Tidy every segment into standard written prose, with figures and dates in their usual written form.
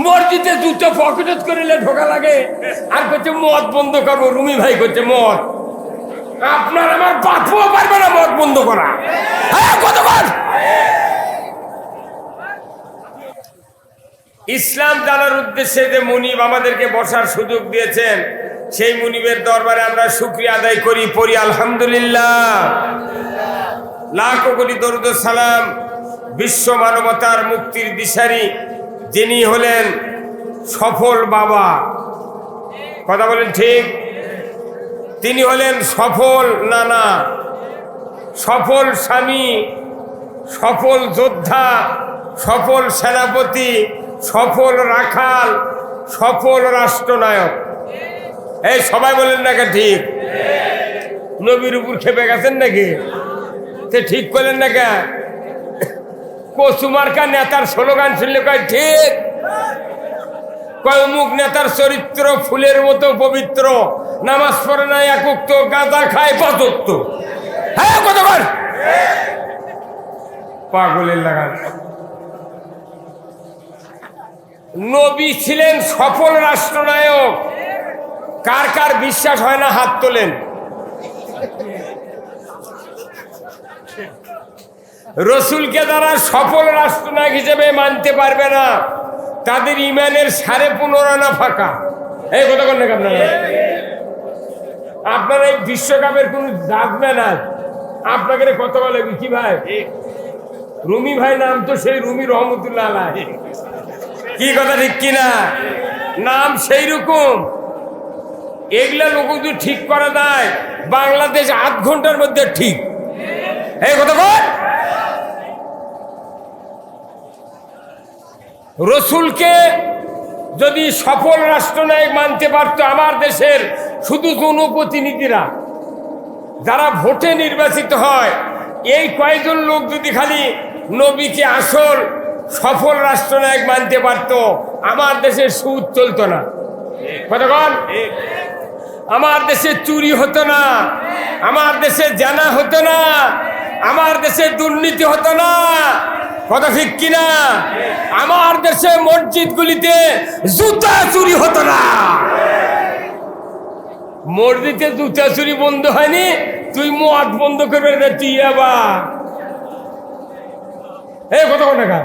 মসজিদে জুতো পকেট করে ঢোকা লাগে, আর করছে মদ বন্ধ করবো। রুমি ভাই করছে মদ, আপনার আমার বাপও পারবে না মদ বন্ধ করা। হ্যাঁ, কতবার ইসলাম জানার উদ্দেশ্যে যে মুনিব আমাদেরকে বসার সুযোগ দিয়েছেন, সেই মুনিবের দরবারে আমরা শুকরিয়া আদায় করি, পড়ি আলহামদুলিল্লাহ। লাখো কোটি দরুদ ও সালাম বিশ্ব মানবতার মুক্তির দিশারি, যিনি হলেন সফল বাবা, কথা বলেন ঠিক, তিনি হলেন সফল নানা, সফল স্বামী, সফল যোদ্ধা, সফল সেনাপতি, সফল রাখাল, সফল রাষ্ট্রনায়ক। এই সবাই বলেন না ঠিক? নবীর উপর খেপে গেছেন নাকি? ঠিক করলেন না কে? কচুমার্কা নেতার স্লোগান শুনলে কয় ঠিক, কয় অমুক নেতার চরিত্র ফুলের মতো পবিত্র, নামাজ পড়ে না একুক্ত, গাঁজা খায় পাতত্ব। হ্যাঁ, কতবার পাগলের লাগান। নবী ছিলেন সফল রাষ্ট্রনায়ক। কার কার বিশ্বাস হয় না হাত তোলেন। রসুলকে যারা সফল রাষ্ট্রনায়ক হিসেবে মানতে পারবে না, তাদের ইমানের 15.5 আনা ফাঁকা। এই কথা বলেন না আপনারা? আপনারা এই বিশ্বকাপের কোন জাজমেন্ট আছে? আপনাকে কত বলে কি ভাই? রুমি ভাই নাম তো সেই রুমি রহমতুল্লাহ আলাইহি। কি কথা ঠিক কিনা? নাম সেই রকম। এগুলা লোক যদি ঠিক করা যায়, বাংলাদেশ 8 ঘন্টার মধ্যে ঠিক। এই কথা বল। রসুলকে যদি সফল রাষ্ট্রনায়ক মানতে পারত আমার দেশের শুধু জনপ্রতিনিধিরা, যারা ভোটে নির্বাচিত হয়, এই কয়েকজন লোক যদি খালি নবীকে আসল সফল রাষ্ট্রনায়ক মানতে পারত, আমার দেশে সুদ চলতো না। কতক্ষণ? আমার দেশে চুরি হতো না, আমার দেশে জানা হতো না, আমার দেশে দুর্নীতি হতো না। কথা ঠিক কিনা? আমার দেশে মসজিদগুলিতে জুতা চুরি হতো না। মসজিদে জুতা চুরি বন্ধ হয়নি, তুই মদ বন্ধ করবে না তুই আবার। এই কত টাকা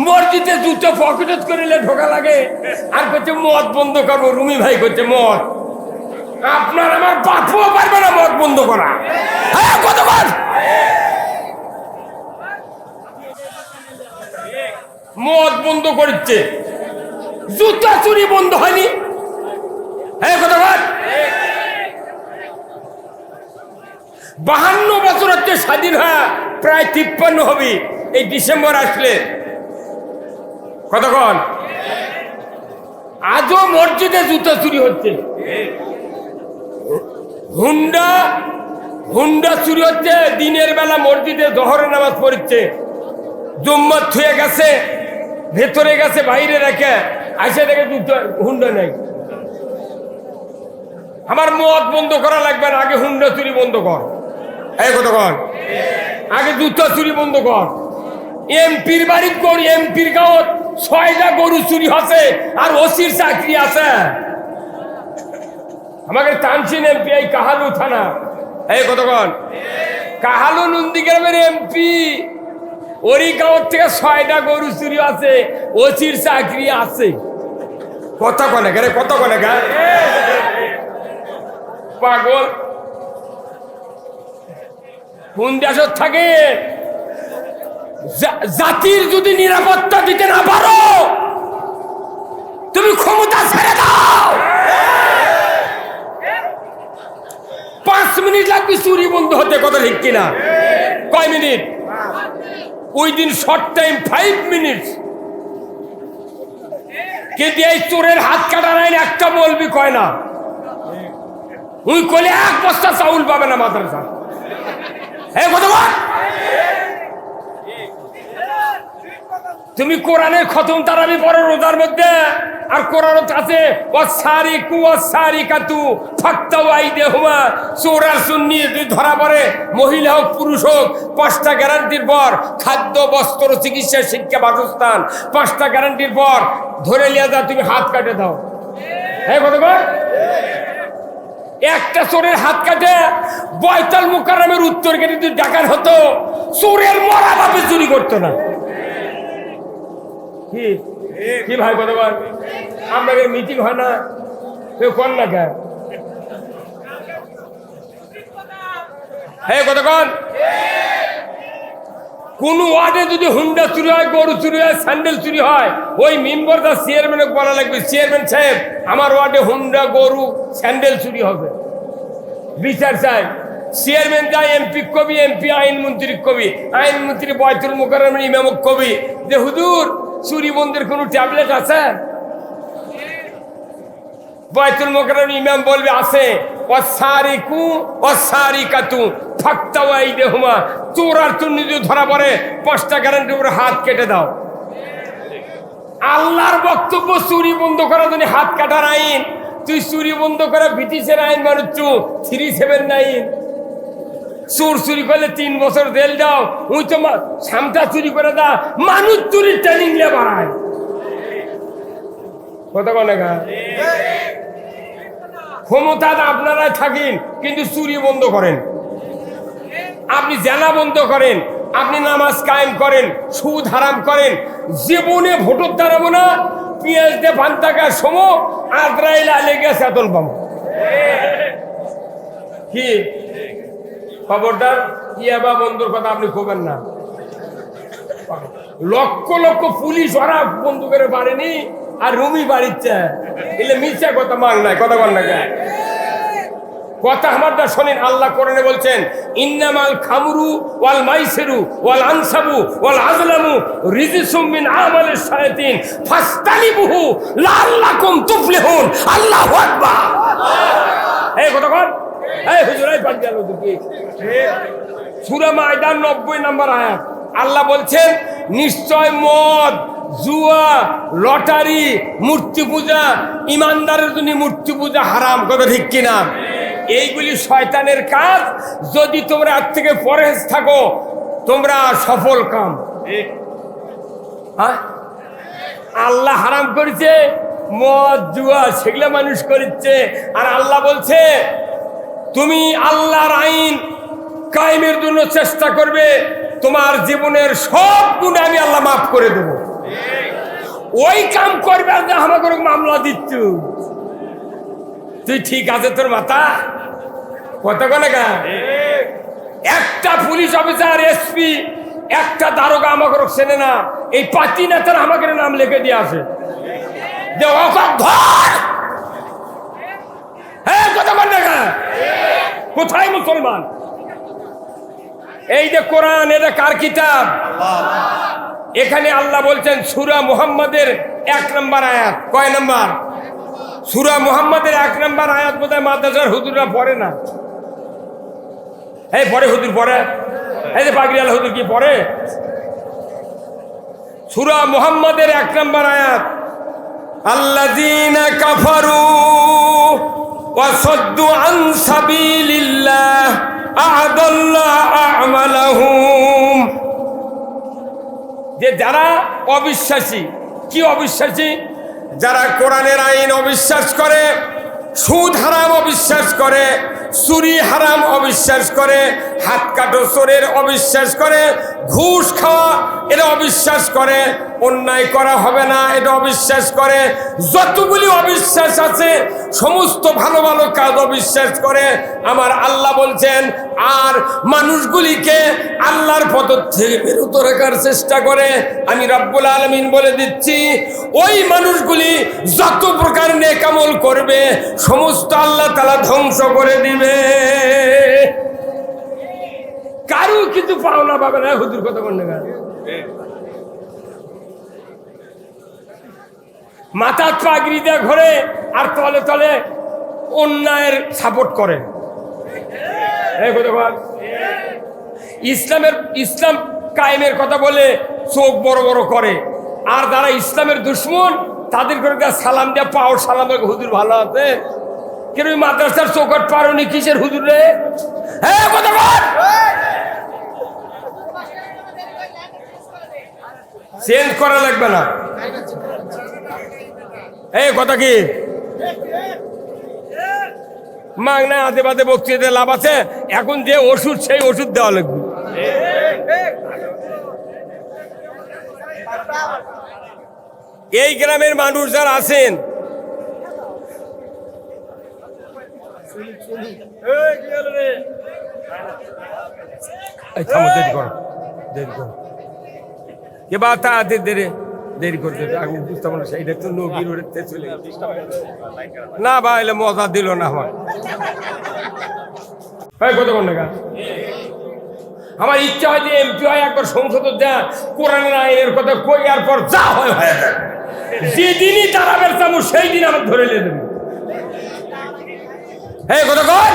মসজিদে জুতো পকেট করে ঢোকা লাগে, আর করছে মদ বন্ধ করবো। রুমি ভাই করছে মদ, আপনার আমার বাপও পারবে না মদ বন্ধ করা। হ্যাঁ, কতবার মদ বন্ধ করছে, জুতা চুরি বন্ধ হয়নি। হ্যাঁ, কতবার 52 বছর হচ্ছে স্বাধীন হয়ে, প্রায় 53 হবে এই ডিসেম্বর আসলে। কতক্ষণ? আজও মসজিদে জুতা চুরি হচ্ছে, হুন্ডা চুরি হচ্ছে। দিনের বেলা মসজিদে জোহরের নামাজ পড়ছে, জুম্মা থুয়ে গেছে, ভেতরে গেছে, বাইরে রেখে আসে দেখে জুতা হুন্ডা নেই। আমার মদ বন্ধ করা লাগবে না, আগে হুন্ডা চুরি বন্ধ কর। এই কতক্ষণ? আগে জুতা চুরি বন্ধ কর। এমপির বাড়ি কর, এমপির গাঁত 6টা গরু চুরি হচ্ছে, আর ওসির চাকরি আছে। আমাকে টানছেন এমপি এই কাহালু থানা। এই কতক্ষণ? কাহালু নন্দীগ্রামের এমপি, ওরই গাঁত থেকে 6টা গরু চুরি আছে, ওসির চাকরি আছে। কত কনে গে? কত কনে গা? পাগল কোন দেশ থাকে? জাতির যদি নিরাপত্তা দিতে না পারো, তুমি ক্ষমতা ছেড়ে দাও। 5 মিনিট লাগবে চুরি বন্ধ হতে। কথা ঠিক কিনা? কয় মিনিট? ওই দিন শর্ট টাইম 5 মিনিট। কিন্তু এই চোরের হাত কাটা নাই একটা বলবি কয় না। ওই কলে 1 বস্তা চাউল পাবে না মাদ্রাসা। হ্যাঁ, কথা বল। তুমি কোরআনের খতম তারাবি পড়ো রোজার মধ্যে, আর কোরআন আছে ওয়াসারিকু ওয়াসারিকাতু ফাক্তাউ আইদিহুমা, চোর আর সুন্নি যদি ধরা পড়ে, মহিলা হোক পুরুষ হোক, 5টা গ্যারান্টির পর খাদ্য, বস্ত্র, চিকিৎসা, শিক্ষা, বাসস্থান, 5টা গ্যারান্টির পর ধরে লিয়া যা, তুমি হাত কাটে দাও। হ্যাঁ কত কর? একটা চোরের হাত কাটে বয়তুল মুকাররমের উত্তর গেটে যদি ডাকাত হতো, চোরের মরা বাপে চুরি করতো না। কি কি ভাই কত কর? আপনাদের মিটিং হয় না, কেউ কর না কেন? হ্যাঁ কতক্ষণ? কোন ওয়ার্ডে যদি হুন্ডা চুরি হয়, গরু চুরি হয়, স্যান্ডেল চুরি হয়, ওই মেম্বারটা চেয়ারম্যানকে বলা লাগবে, চেয়ারম্যান সাহেব আমার ওয়ার্ডে হুন্ডা, গরু, স্যান্ডেল চুরি হবে, বিচার চাই। চেয়ারম্যান যায় এমপি কবি, এমপি আইনমন্ত্রী কবি, আইনমন্ত্রী বয়তুল মুকাররমের ইমামক কবি যে হুজুর চুরি বন্ধের কোনো ট্যাবলেট আছে? বয়তুল মুকাররমের ইমাম বলবে আছে। ওয়াসারিকু ওয়াসারিকাতু ফাক্তাউ আইদিহুমা, চোর আর চুন্নি যদি ধরা পড়ে 5টা গ্যারান্টির উপরে হাত কেটে দাও। আল্লাহর বক্তব্য চুরি বন্ধ করার জন্য হাত কাটার আইন, তুই চুরি বন্ধ করা ব্রিটিশের আইন মানুষ 379। চোর চুরি করলে 3 বছর জেল দাও, ওই তো সামটা চুরি করে দা, মানুষ চুরির ট্রেনিং নিয়ে বাড়ায়। কত কনেকা ক্ষমতা আপনারা থাকেন, কিন্তু চুরি বন্ধ করেন, আপনি জেনা বন্ধ করেন, আপনি নামাজ কায়েম করেন, সুদ হারাম করেন। জীবনে ভোটর দাঁড়াবো না, পেঁয়াজ দিয়ে ভান্তাকার সম আদ্রাইল লেগে চেতন পাবো। কি খবরদার ইয়াবা বন্ধুর কথা আপনি খোবেন না। লক্ষ লক্ষ পুলিশ ওরা বন্ধু করে পারেনি, আর রুমি বাড়িচ্ছে এলে মিথ্যা কথা মাং নাই। কথা বল না কথা আমারটা শোনেন। আল্লাহ কোরআনে বলছেন ইন্নামাল খামরু ওয়াল মাইসিরু ওয়াল আনসাবু ওয়াল আজলামু রিজসুম মিন আমালিশ শায়াতিন ফাস্তানিবুহু লাআল্লাকুম তুফলিহুন। আল্লাহু আকবার। এই কথা কর, এই হুজুর এই পাঠ গেল কি সূরা মাইদা 90 নম্বর আয়াত। আল্লাহ বলছেন নিশ্চয় মদ, জুয়া, লটারি, মূর্তি পূজা, ইমানদারের জন্য মূর্তি পূজা হারাম। কথা ঠিক কিনা? এইগুলি শয়তানের কাজ। যদি তোমরা আজ থেকে পরহেজ থাকো, তোমরা সফল কাম। আল্লাহ হারাম করেছে মদ, জুয়া, সেগুলা মানুষ করছে। আর আল্লাহ বলছে তুমি আল্লাহর আইন কায়েমের জন্য চেষ্টা করবে, তোমার জীবনের সব গুণ আমি আল্লাহ মাফ করে দেব। ওই কাম করবে আর আমাকে মামলা দিচ্ছ তুই, ঠিক আছে তোর মাথা কত গা? একটা পুলিশ অফিসার, এসপি, একটা দারোগা আমাকে চেনে না, এই পাতি নেতার আমাকে নাম লিখে দিয়ে আসে যে ধর। হ্যাঁ কথা বল না, কোথায় মুসলমান? এই যে কোরআন, এটা কার কিতাব? এখানে আল্লাহ বলছেন সূরা মুহাম্মাদের 1 নম্বর আয়াত। কয় নম্বর? সূরা মুহাম্মাদের 1 নম্বর আয়াত বোধহয় মাদ্রাসার হুজুররা পড়ে না। এই পড়ে হুজুর, পড়ে। এই যে পাগড়িওয়ালা হুজুর কি পড়ে? সূরা মুহাম্মাদের 1 নম্বর আয়াত, আল্লাযীনা কাফারু ওয়া সাদ্দু আন সাবিলিল্লাহ আ'দাল্লাহু আমালাহুম। যে যারা অবিশ্বাসী, কি অবিশ্বাসী? যারা কোরআনের আইন অবিশ্বাস করে, সুদ হারাম অবিশ্বাস করে, চুরি হারাম অবিশ্বাস করে, হাত কাটো চোরের অবিশ্বাস করে, ঘুষ খাওয়া এটা অবিশ্বাস করে, অন্যায় করা হবে না এটা অবিশ্বাস করে, যতগুলি অবিশ্বাস আছে সমস্ত ভালো ভালো কাজ অবিশ্বাস করে। আমার আল্লাহ বলছেন আর মানুষগুলিকে আল্লাহর পথ থেকে বিরত রাখার চেষ্টা করে। আমি রব্বুল আলামিন বলে দিচ্ছি, ওই মানুষগুলি যত প্রকার নেক আমল করবে সমস্ত আল্লাহ তাআলা ধ্বংস করে দিবে। কারো কিছু পাওনা পাবে না। হুজুর কথা বল না, মাথা পাগড়ি দিয়ে ঘরে আর তলে তলে অন্যায়ের সাপোর্ট করে। ইসলাম কায়েমের কথা বলে চোখ বড় বড় করে, আর যারা ইসলামের দুশ্মন তাদের করে সালাম দিয়ে পাও সালাম, হুজুর ভালো আছে, কেন ওই মাদ্রাসার চৌকট পারনি কিসের হুজুর রে? হ্যাঁ কথা বল, চেঞ্জ করা লাগবে না। এই কথা কি মাগনা আদে বাদে বক্তৃতাতে লাভ আছে? এখন যে ওষুধ সেই ওষুধ দেওয়া লাগবে। এই গ্রামের মানুষ যারা আছেন, দেরি করতে আমি বুঝতাম না, সেইটা তো নবীর ওড়ে চলে না ভাই, মজা দিল না আমার। কতক্ষণ টাকা আমার ইচ্ছা হয় যে এমপি হয়, একবার সংসদ যা কোরআনের আইনের কথা কই, আর পর যা হয় হয়ে যায়। যেদিনই দাঁড়াবেন চামু সেই দিন আমার ধরে নিয়ে দেবেন। হ্যাঁ কতক্ষণ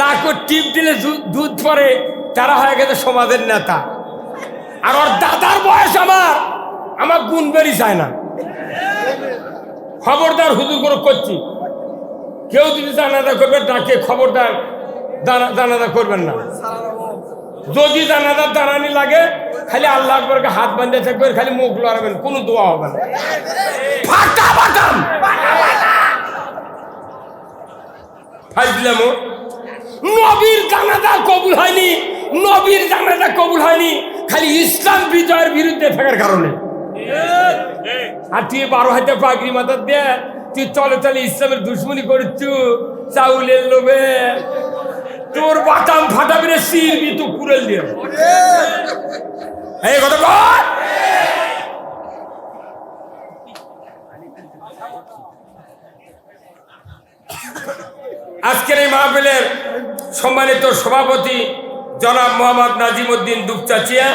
লাখো টিপ দিলে দুধ পরে, তারা হয়ে গেছে সমাজের নেতা। আর ওর দাদার বয়স আমার গুণ বেরি চায় না। খবরদার হুজুর করে করছি, কেউ যদি জানাজা করবে ডাকে খবরদার জানাজা করবেন না। যদি জানাজার দাঁড়ানি লাগে খালি আল্লাহ আকবরকে হাত বাঁধে থাকবেন, খালি মুখ লড়াবেন, কোনো দোয়া হবে না। ফাটা বাটাম ফাইজলামো। নবীর জানাজা কবুল হয়নি, নবীর জানাজা কবুল হয়নি খালি ইসলাম বিজয়ের বিরুদ্ধে থাকার কারণে। আর তুই 12 হাতে পাগড়ি মাথা দে, তুই চলে চলে ইসলামের দুশ্মনী করছু চাউলের লোভে, তোর বাটাম ফাটাবি রে, সিরবি তো কুড়েল দিয়ে। এই কথা বল। আজকের এই মাহফিলের সম্মানিত সভাপতি জনাব মোহাম্মদ নাজিমউদ্দিন দুপচাচিয়া,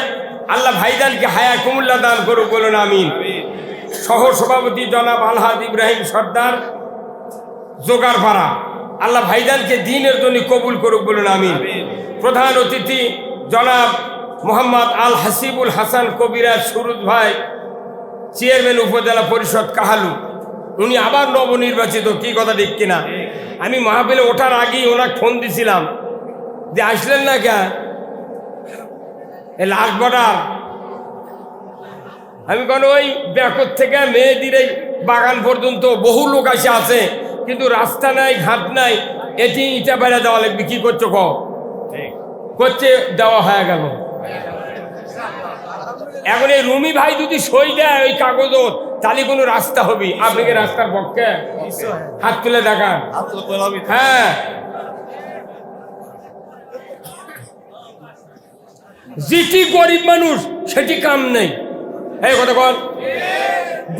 আল্লাহ ভাইজানকে হায়া কুমুল্লা দান করুক, বলুন আমিন। সহ সভাপতি জনাব আলহাজ ইব্রাহিম সর্দার জোগাড়পাড়া, আল্লাহ ভাইজানকে দ্বীনের জন্য কবুল করুক, বলুন আমিন। প্রধান অতিথি জনাব মোহাম্মদ আল হাসিবুল হাসান কবিরাজ সুরুজ ভাই, চেয়ারম্যান উপজেলা পরিষদ কাহালু, উনি আবার নবনির্বাচিত। কি কথা ঠিক কিনা? আমি মাহফিলে ওঠার আগেই ওনাকে ফোন দিছিলাম যে আসলেন না কে, লাস্ট বর্ডার। আমি কোন ওই ব্যাকর থেকে মেয়েদের এই বাগান পর্যন্ত বহু লোক আসে আছে, কিন্তু রাস্তা নাই, ঘাট নাই, এটি ইটা বেড়া দেওয়া লাগবে। কি করছো করছে, দেওয়া হয়ে গেল। এখন এই রুমি ভাই যদি সই দেয় ওই কাগজত, তাহলে কোনো রাস্তা হবে। আপনি কি রাস্তার পক্ষে? হাত তুলে দেখান। হ্যাঁ, যেটি গরিব মানুষ সেটি কাম নেই। এই কথা বল,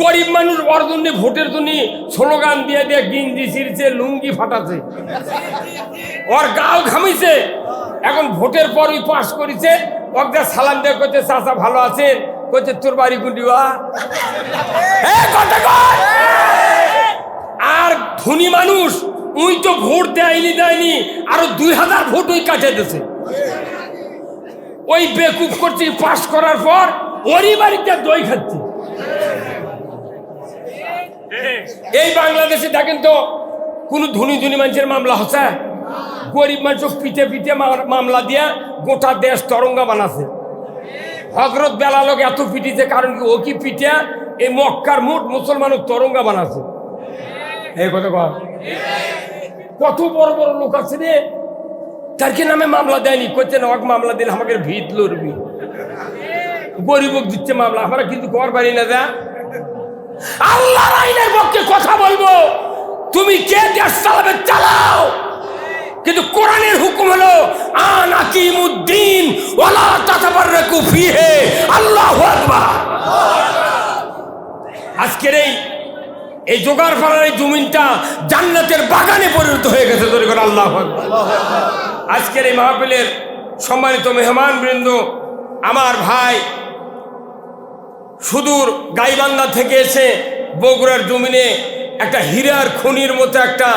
গরিব মানুষ ওর জন্য ভোটের জন্য স্লোগান দিয়ে দিয়ে গিঞ্জি ছিঁড়ছে, লুঙ্গি ফাটাছে, ওর গাও ঘামিছে। এখন ভোটের পর ওই পাস করেছে, ওকে সালাম দিয়ে করছে চাচা ভালো আছেন, করছে তোর বাড়ি গুন্ডিবা। আর ধনী মানুষ ওই তো ভোট দেয়নি, আরো 2000 ভোট ওই কাটে দিয়েছে। ওই বেকুব করছে, পাস করার পর ওরই বাড়িতে দই খাচ্ছে। এই বাংলাদেশে দেখেন তো কোন ধনী মানুষের মামলা হচ্ছে? গরিব মানুষ পিঠে পিঠে মামলা দিয়া গোটা দেশ তরঙ্গা বানাচ্ছে। হযরত বেলালকে এত পিটিছে, কারণ কি ও কি পিঠে এই মক্কার মোট মুসলমানের তরঙ্গা বানাচ্ছে। এই কথা কত বড় বড় লোক আছে রে, তার কি নামে মামলা দেয়নি, করছে না মামলা দিলে আমাকে ভিত লড়বি। গরিবক দিচ্ছে মামলা, আমরা কিন্তু ঘর বাড়ি না যা। আল্লাহর আইনের পক্ষে কথা বলবো, তুমি কে দেশ চালাবে চালাও, কিন্তু কোরআনের হুকুম হলো আনাকিমুদ্দিন ওয়ালা তাতাবাররাকু ফিহি, আল্লাহু আকবার। আজকের এই জোগাড়পাড়ার এই জমিনটা জান্নাতের বাগানে পরিণত হয়ে গেছে। ধরে করে আল্লাহু আকবার। আজকের এই মাহফিলের সম্মানিত মেহমান বৃন্দ, আমার ভাই সুদূর গাইবান্ধা থেকে এসে বগুড়ার জমিনে একটা হীরার খনির মতো একটা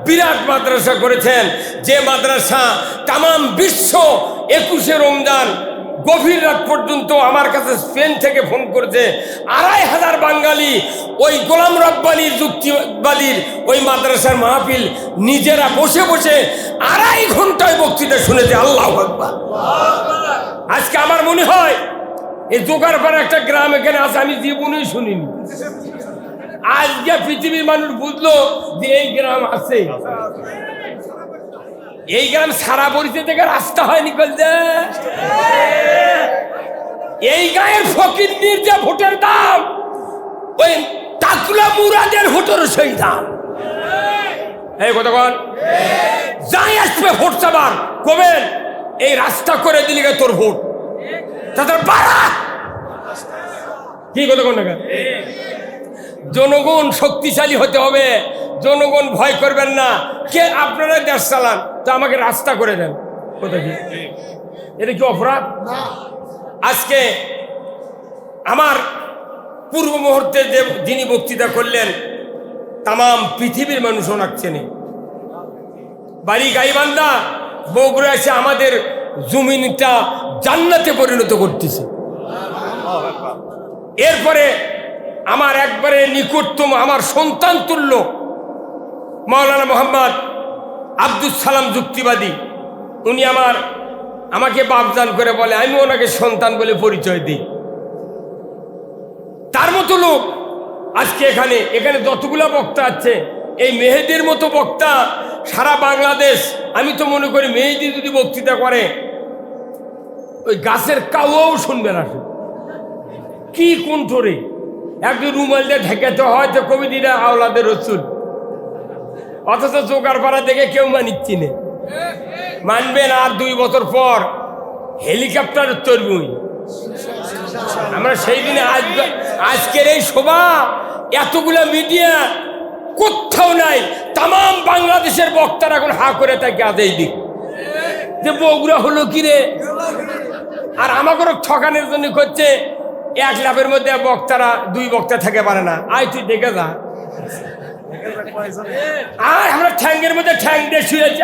বিরাট মাদ্রাসা করেছেন, যে মাদ্রাসা তাম বিশ্ব 21শে রমজান গভীর রাত পর্যন্ত আমার কাছে স্পেন থেকে ফোন করছে ২৫০০ বাঙালি ওই গোলাম রব্বানির যুক্তিবাদীর ওই মাদ্রাসার মাহফিল নিজেরা বসে বসে ২.৫ ঘন্টায় বক্তৃতা শুনেছে। আল্লাহু আকবার। আজকে আমার মনে হয় এই জোগাড়পাড়া একটা গ্রাম এখানে আছে, আমি জীবনেই শুনিনি। আজকে পৃথিবীর মানুষ বুঝলো যে এই গ্রাম আছে। এই গ্রাম সারা পরিচয় থেকে রাস্তা হয়নি বলতে এই গায়ের ফকিরনির যে ভোটের দাম ওই টাকলা মুরাদের ভোটের সেই দাম। এই কতক্ষণ যাই আসবে ভোট চাবার কবেন এই রাস্তা করে দিলি তোর ভোট তাদের বাড়া কি কতক্ষণ টাকা। জনগণ শক্তিশালী হতে হবে, জনগণ ভয় করবেন না। কে আপনারা দেশ চালান তো আমাকে রাস্তা করে দেন, কোথায় কি এটা কি অপরাধ? আজকে আমার পূর্ব মুহূর্তে যে যিনি বক্তৃতা করলেন তাম পৃথিবীর মানুষ ওনাকে চেনে। বাড়ি গাইবান্ধা বগুড়া এসে আমাদের জমিনটা জান্নাতে পরিণত করতেছে। এরপরে আমার একবারে নিকটতম আমার সন্তান তুল্য মাওলানা মোহাম্মদ আব্দুল সালাম যুক্তিবাদী, উনি আমাকে বাপজান করে বলে, আমি ওনাকে সন্তান বলে পরিচয় দিই। তার মতো লোক আজকে এখানে যতগুলো বক্তা আছে, এই মেহেদির মতো বক্তা সারা বাংলাদেশ। আমি তো মনে করি মেহেদি যদি বক্তৃতা করে ওই গাছের কাউও শুনবে না। কি কণ্ঠরে একজন রুমাল দিয়ে ঢেকাতে হয় তো কবিদিরা আওলাদের রসুল, অথচ জোগাড়পাড়া দেখে কেউ মানিচ্ছি না। মানবেন আর 2 বছর পর হেলিকপ্টার তরবি আমরা সেই দিনে। আজকের এই শোভা এতগুলা মিডিয়া কোথাও নাই। তাম বাংলাদেশের বক্তারা এখন হা করে থাকে আদেই দিক যে বগুড়া হলো কিরে। আর আমাকেও ঠকানোর জন্য করছে 1 লাফের মধ্যে বক্তারা 2 বক্তা থেকে পারে না। আয় তুই দেখে যা, আর আমরা ঠ্যাঙ্গের মধ্যে ঠ্যাং দিয়ে শুয়েছি।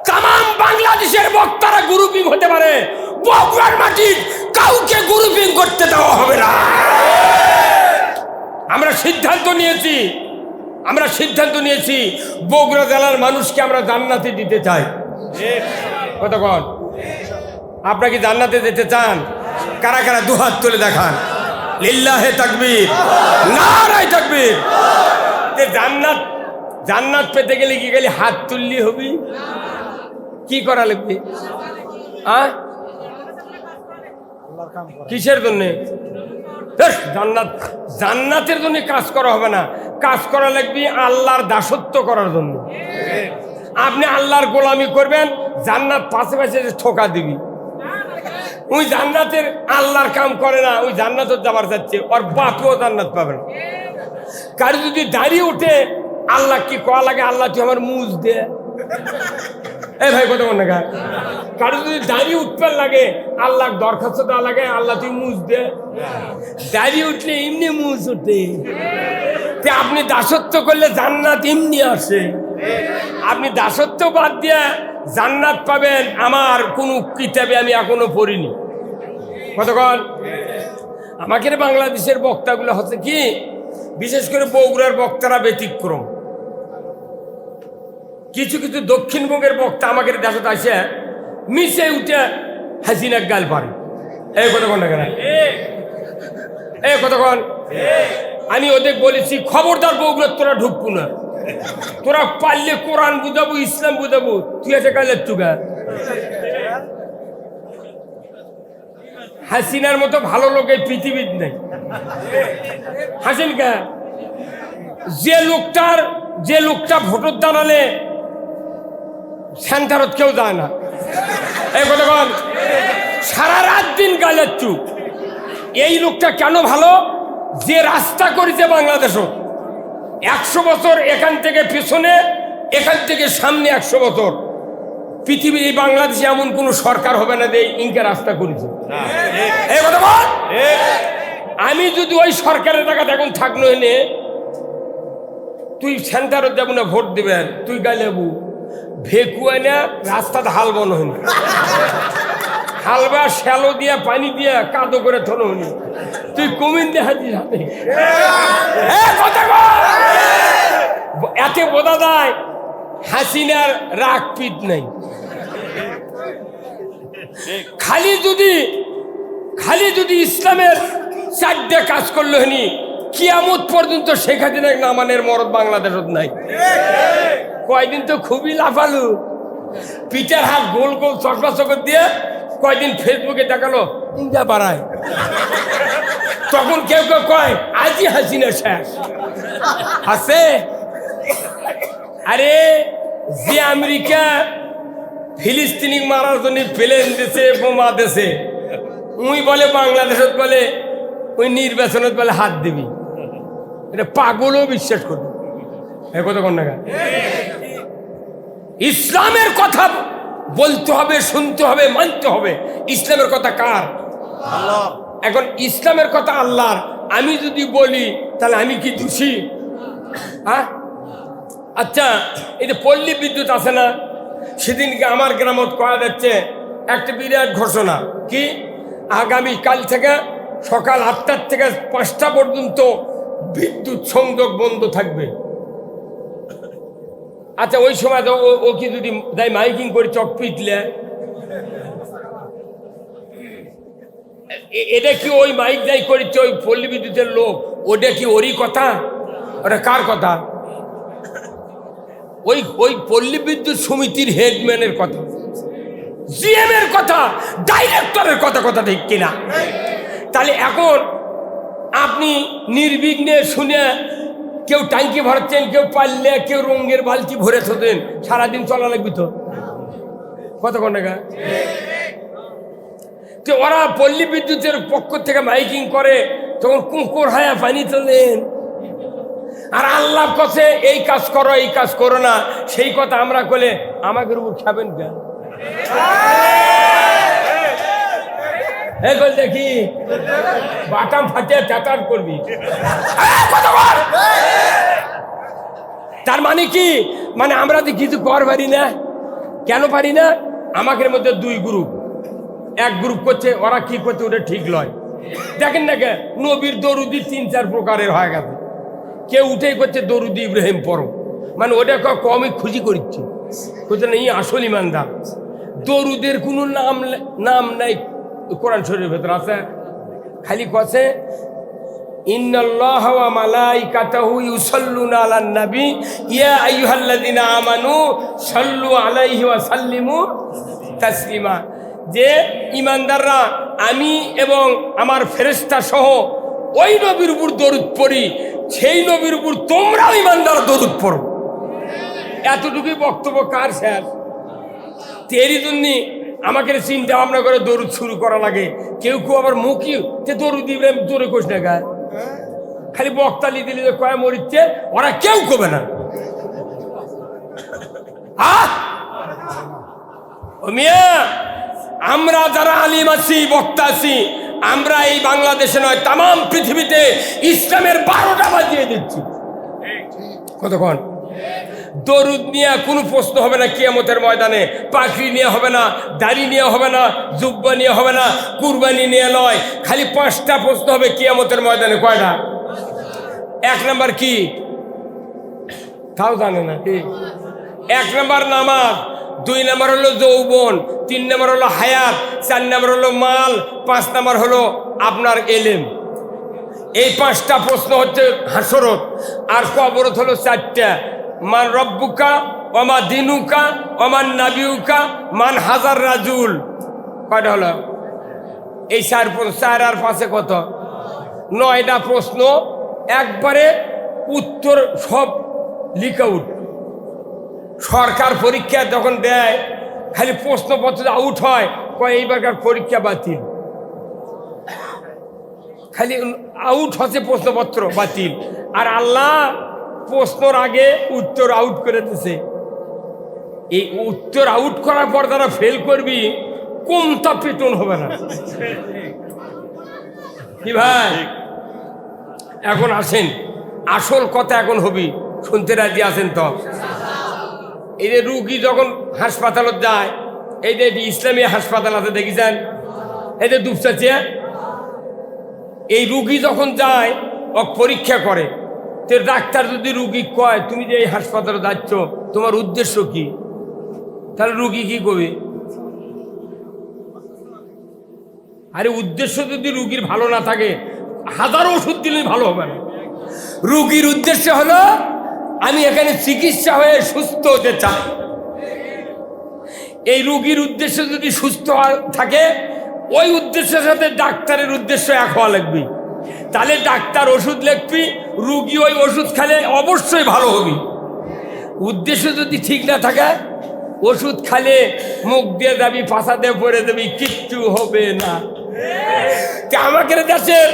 তাম বাংলাদেশের বক্তারা গ্রুপিং হতে পারে, বগুড়ার মাটির কাউকে গ্রুপিং করতে দেওয়া হবে না। আমরা সিদ্ধান্ত নিয়েছি বগুড়া জেলার মানুষকে আমরা জান্নাতে দিতে চাই। কতক্ষণ আপনারা কি জান্নাতে যেতে চান? কারা কারা দুহাত তুলে দেখান। লিল্লাহে তাকবীর, নারায়ে তাকবীর। যে জান্নাত পেতে গেলে কি গেলে হাত তুললি হবি? কি করা লাগবে? কিসের জন্যে? জান্নাতের জন্য কাজ করা হবে না, কাজ করা লাগবে আল্লাহর দাসত্ব করার জন্য। আপনি আল্লাহর গোলামি করবেন, জান্নাত পাশে পাশে ঠোকা দিবি। ওই জান্নাতের আল্লাহর কাম করে না, ওই জান্নাত যাবার যাচ্ছে, ওর বাপও জান্নাত পাবে না। কারো যদি দাঁড়িয়ে উঠে আল্লাহ কি কয়া লাগে, আল্লাহ তুই আমার মুজ দে। এই ভাই কত না গায়। কারো যদি দাঁড়িয়ে উঠবার লাগে আল্লাহ দরখাস্ত দেওয়া লাগে, আল্লাহ তুই মুজ দে। দাঁড়িয়ে উঠলে এমনি মুজ উঠে। আপনি দাসত্ব করলে জান্নাত এমনি আসে। আপনি দাসত্ব বাদ দিয়ে জান্নাত পাবেন আমার কোনো কিতাবে আমি এখনো পড়িনি। কতক্ষণ আমাকে বাংলাদেশের বক্তাগুলো হচ্ছে কি, বিশেষ করে বগুড়ার বক্তারা ব্যতিক্রম। কিছু কিছু দক্ষিণবঙ্গের বক্তা আমাকে দেশে আসে মিশে উঠে হাসিনা গাল পারে। এই কতক্ষণ না কেন, এই কতক্ষণ আমি ওদের বলেছি খবরদার বগুড়ার তোরা ঢুকবো না, তোরা পারলে কোরআন বুঝাবো, ইসলাম বুঝাবো, তুই এসে কালের চুগা। হাসিনার মতো ভালো লোক এই পৃথিবীর নেই। হাসিন কা যে লোকটা ভোটার দাঁড়ালে সেন্টারত কেউ যায় না। এই কতক্ষণ সারা রাত দিন গালের চুপ। এই লোকটা কেন ভালো? যে রাস্তা করেছে বাংলাদেশও 100 বছর, এখান থেকে পেছনে, এখান থেকে সামনে 100 বছর। পৃথিবীর এই বাংলাদেশে এমন কোন সরকার হবে না যে ইনকে রাস্তা করেছে। এই কথা বল। আমি যদি ওই সরকারের টাকা এখন থাকলো এনে, তুই সেন্টারত যাবো না ভোট দিবেন, তুই গাইলেবু ভেকুয়া না রাস্তাতে হাল বন হয়নি, হালবা শ্যালো দিয়া পানি দিয়া কাদো করে থনো হনি, তুই কমিন দেখা দিস হাতে এতে বোঝা যায় হাসিনার রাগ পিট নাই। খালি যদি ইসলামের চারটে কাজ করলো হনি কিয়ামত পর্যন্ত শেখ হাসিনা নামানের মরদ বাংলাদেশত নাই। কয়দিন তো খুবই লাফালু, পিঠের হাত গোল গোল চকরা চকর দিয়ে কয়দিন ফেসবুকে দেখালো ইন্ডিয়া বাড়ায়, তখন কেউ কেউ কয় আজই হাসিনা শেষ আছে। আরে যে আমেরিকা ফিলিস্তিনি মারার জন্য প্লেন দিছে, বোমা দিছে, উই বলে বাংলাদেশত বলে ওই নির্বাচনত বলে হাত দিবি, এটা পাগলও বিশ্বাস করবে। কথা কোন না, ইসলামের কথা বলতে হবে, শুনতে হবে, মানতে হবে। ইসলামের কথা কার? আল্লাহ। এখন ইসলামের কথা আল্লাহর, আমি যদি বলি তাহলে আমি কি দোষী? হ্যাঁ, আচ্ছা, এই যে পল্লী বিদ্যুৎ আছে না, সেদিনকে আমার গ্রামত করা যাচ্ছে একটা বিরাট ঘোষণা, কি আগামী কাল থেকে সকাল 8টার থেকে 5টা পর্যন্ত বিদ্যুৎ সংযোগ বন্ধ থাকবে। আচ্ছা, ওই সময় তো ও কি যদি যাই মাইকিং করে চক পিটলে, এটা কি ওই মাইক যাই করেছে ওই পল্লী বিদ্যুতের লোক, ওটা কি ওরই কথা? ওটা কার কথা? ওই পল্লী বিদ্যুৎ সমিতির হেডম্যানের কথা, জিএম এর কথা, ডাইরেক্টরের কথা ঠিক কিনা? তাহলে এখন আপনি নির্বিঘ্নে শুনে কেউ ট্যাঙ্কি ভরাচ্ছেন, কেউ পারলে, কেউ রঙের বালতি ভরে থাকেন, সারাদিন চলা লাগবে তো কতক্ষণ টাকা। তো ওরা পল্লী বিদ্যুতের পক্ষ থেকে মাইকিং করে, তখন কুকুর হায়া পানি তোলেন, আর আল্লাহ কাছে এই কাজ করো, এই কাজ করো না, সেই কথা আমরা করলে আমাদের উপর খাবেন কেন? দেখি বাটাম ফাটিয়ে চাটার করবি। তার মানে কি? মানে আমরা তো কিছু কর পারি না। কেন পারি না? আমাদের মধ্যে দুই গ্রুপ, এক গ্রুপ করছে, ওরা কি করছে ওটা ঠিক নয়। দেখেন না কে নবীর দরুদি 3-4 প্রকারের হয়ে গেছে। কেউ উঠেই করছে দরুদি ইব্রাহিম পড়ো, মানে ওটা কমই খুশি করছে, করছে না ই আসল ইমানদার। দরুদের কোনো নাম নাই কোরআন শরীফের ভেতর আছে, খালি কছে ইন্নাল্লাহ ওয়া মালাইকাতাহু ইউসাল্লুনা আলান নবী ইয়া আইয়ুহাল্লাযিনা আমানু সাল্লু আলাইহি ওয়া সাল্লিমু তাসলিমা। যে ইমানদাররা আমি এবং আমার ফেরেশতা সহ ওই নবীর উপর দরুদ পড়ি, সেই নবীর উপর তোমরাও ইমানদার দরুদ পড়ো। এতটুকুই বক্তব্য কার শেষ? তেরই জন্য আমাকে চিন্তা ভাবনা করে দরুদ শুরু করা লাগে। কেউ আবার মুখী যে দরুদ ইব্রাহিম জোরে কোষ না গায়, খালি বক্তালি দিলি যে কয় মরিচ্ছে, ওরা কেউ কবে না। ও মিয়া, আমরা যারা আলিম আছি, বক্তা আছি, আমরা এই বাংলাদেশে নয় তাম পৃথিবীতে ইসলামের 12টা বাজিয়ে দিচ্ছি। কতক্ষণ? দরুদ নিয়ে কোনো প্রশ্ন হবে না কিয়ামতের ময়দানে, পাখি নিয়ে হবে না, দাড়ি নিয়ে হবে না, জুব্বা নিয়ে হবে না, কুরবানি নিয়ে নয়, খালি 5টা প্রশ্ন হবে কিয়ামতের ময়দানে। কয়টা? 1 নাম্বার কি তাও জানে না কি? 1 নাম্বার নামাজ, 2 নাম্বার হলো যৌবন, 3 নাম্বার হলো হায়াত, 4 নাম্বার হলো মাল, 5 নাম্বার হলো আপনার এলেম। এই 5টা প্রশ্ন হচ্ছে হাসরত। আর কবরত হলো 4টা, মান রব্বুকা ওমা দিনুকা ওমান নাবিউকা মান হাজার রাজুল। কয়টা হলো? এই 4 আর 5 কত? 9টা প্রশ্ন, একবারে উত্তর সব লিক আউট। সরকার পরীক্ষা যখন দেয় খালি প্রশ্নপত্র আউট হয়, কয় এইবারকার পরীক্ষা বাতিল, খালি আউট হচ্ছে প্রশ্নপত্র বাতিল। আর আল্লাহ প্রশ্নর আগে উত্তর আউট করে দিছে। এই উত্তর আউট করার পর যারা ফেল করবি কোনটা পেটন হবে না কি ভাই? এখন আসেন, আসল কথা এখন হবি, শুনতে রাজি আছেন তো? এই যে রুগী যখন হাসপাতালত যায়, এই যে ইসলামী হাসপাতাল আছে দেখেছেন, এই যে দুপচাচিয়া, এই রুগী যখন যায় ও পরীক্ষা করে, তো ডাক্তার যদি রুগী কয় তুমি যে এই হাসপাতালে যাচ্ছ তোমার উদ্দেশ্য কি, তাহলে রুগী কি করবে? আরে উদ্দেশ্য যদি রুগীর ভালো না থাকে হাজারো ওষুধ দিলে ভালো হবে না। রুগীর উদ্দেশ্য হলো আমি এখানে চিকিৎসা হয়ে সুস্থ হতে চাই। এই রুগীর উদ্দেশ্য যদি সুস্থ থাকে, ওই উদ্দেশ্যের সাথে ডাক্তারের উদ্দেশ্য এক হওয়া লাগবে। তাহলে ডাক্তার ওষুধ লিখবি, রুগী ওই ওষুধ খেলে অবশ্যই ভালো হবে। উদ্দেশ্য যদি ঠিক না থাকে, ওষুধ খালে মুখ দিয়ে যাবি, পাশা দিয়ে পড়ে যাবি, কিচ্ছু হবে না। আমাকে দেশের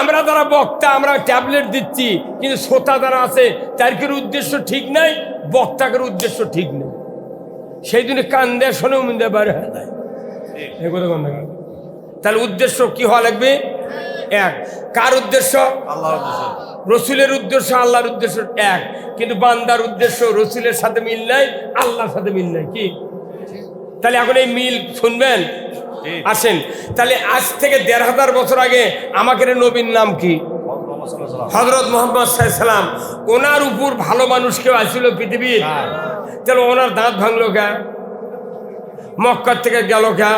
আমরা যারা বক্তা আমরা ট্যাবলেট দিচ্ছি, কিন্তু শ্রোতা যারা আছে তার উদ্দেশ্য ঠিক নাই, বক্তাকের উদ্দেশ্য ঠিক নেই। সেই জন্য কান দেয় শোনেও মিন্দে বাইরে হয়ে যায়। তাহলে উদ্দেশ্য কি হওয়া লাগবে? এক। কার উদ্দেশ্য? আল্লাহর উদ্দেশ্য। রসুলের উদ্দেশ্য আল্লাহর উদ্দেশ্য এক, কিন্তু বান্দার উদ্দেশ্য রসুলের সাথে মিল নাই, আল্লাহর সাথে মিল নাই। কি তাহলে এখন এই মিল শুনবেন? আসেন, তাহলে আজ থেকে ১৫০০ বছর আগে আমাদের নবীর নাম কি? হযরত মুহাম্মদ সাল্লাল্লাহু আলাইহি সাল্লাম। ওনার উপর ভালো মানুষ কেউ আসছিল পৃথিবীর? তাহলে ওনার দাঁত ভাঙলো কে? মক্কা থেকে গেল কে?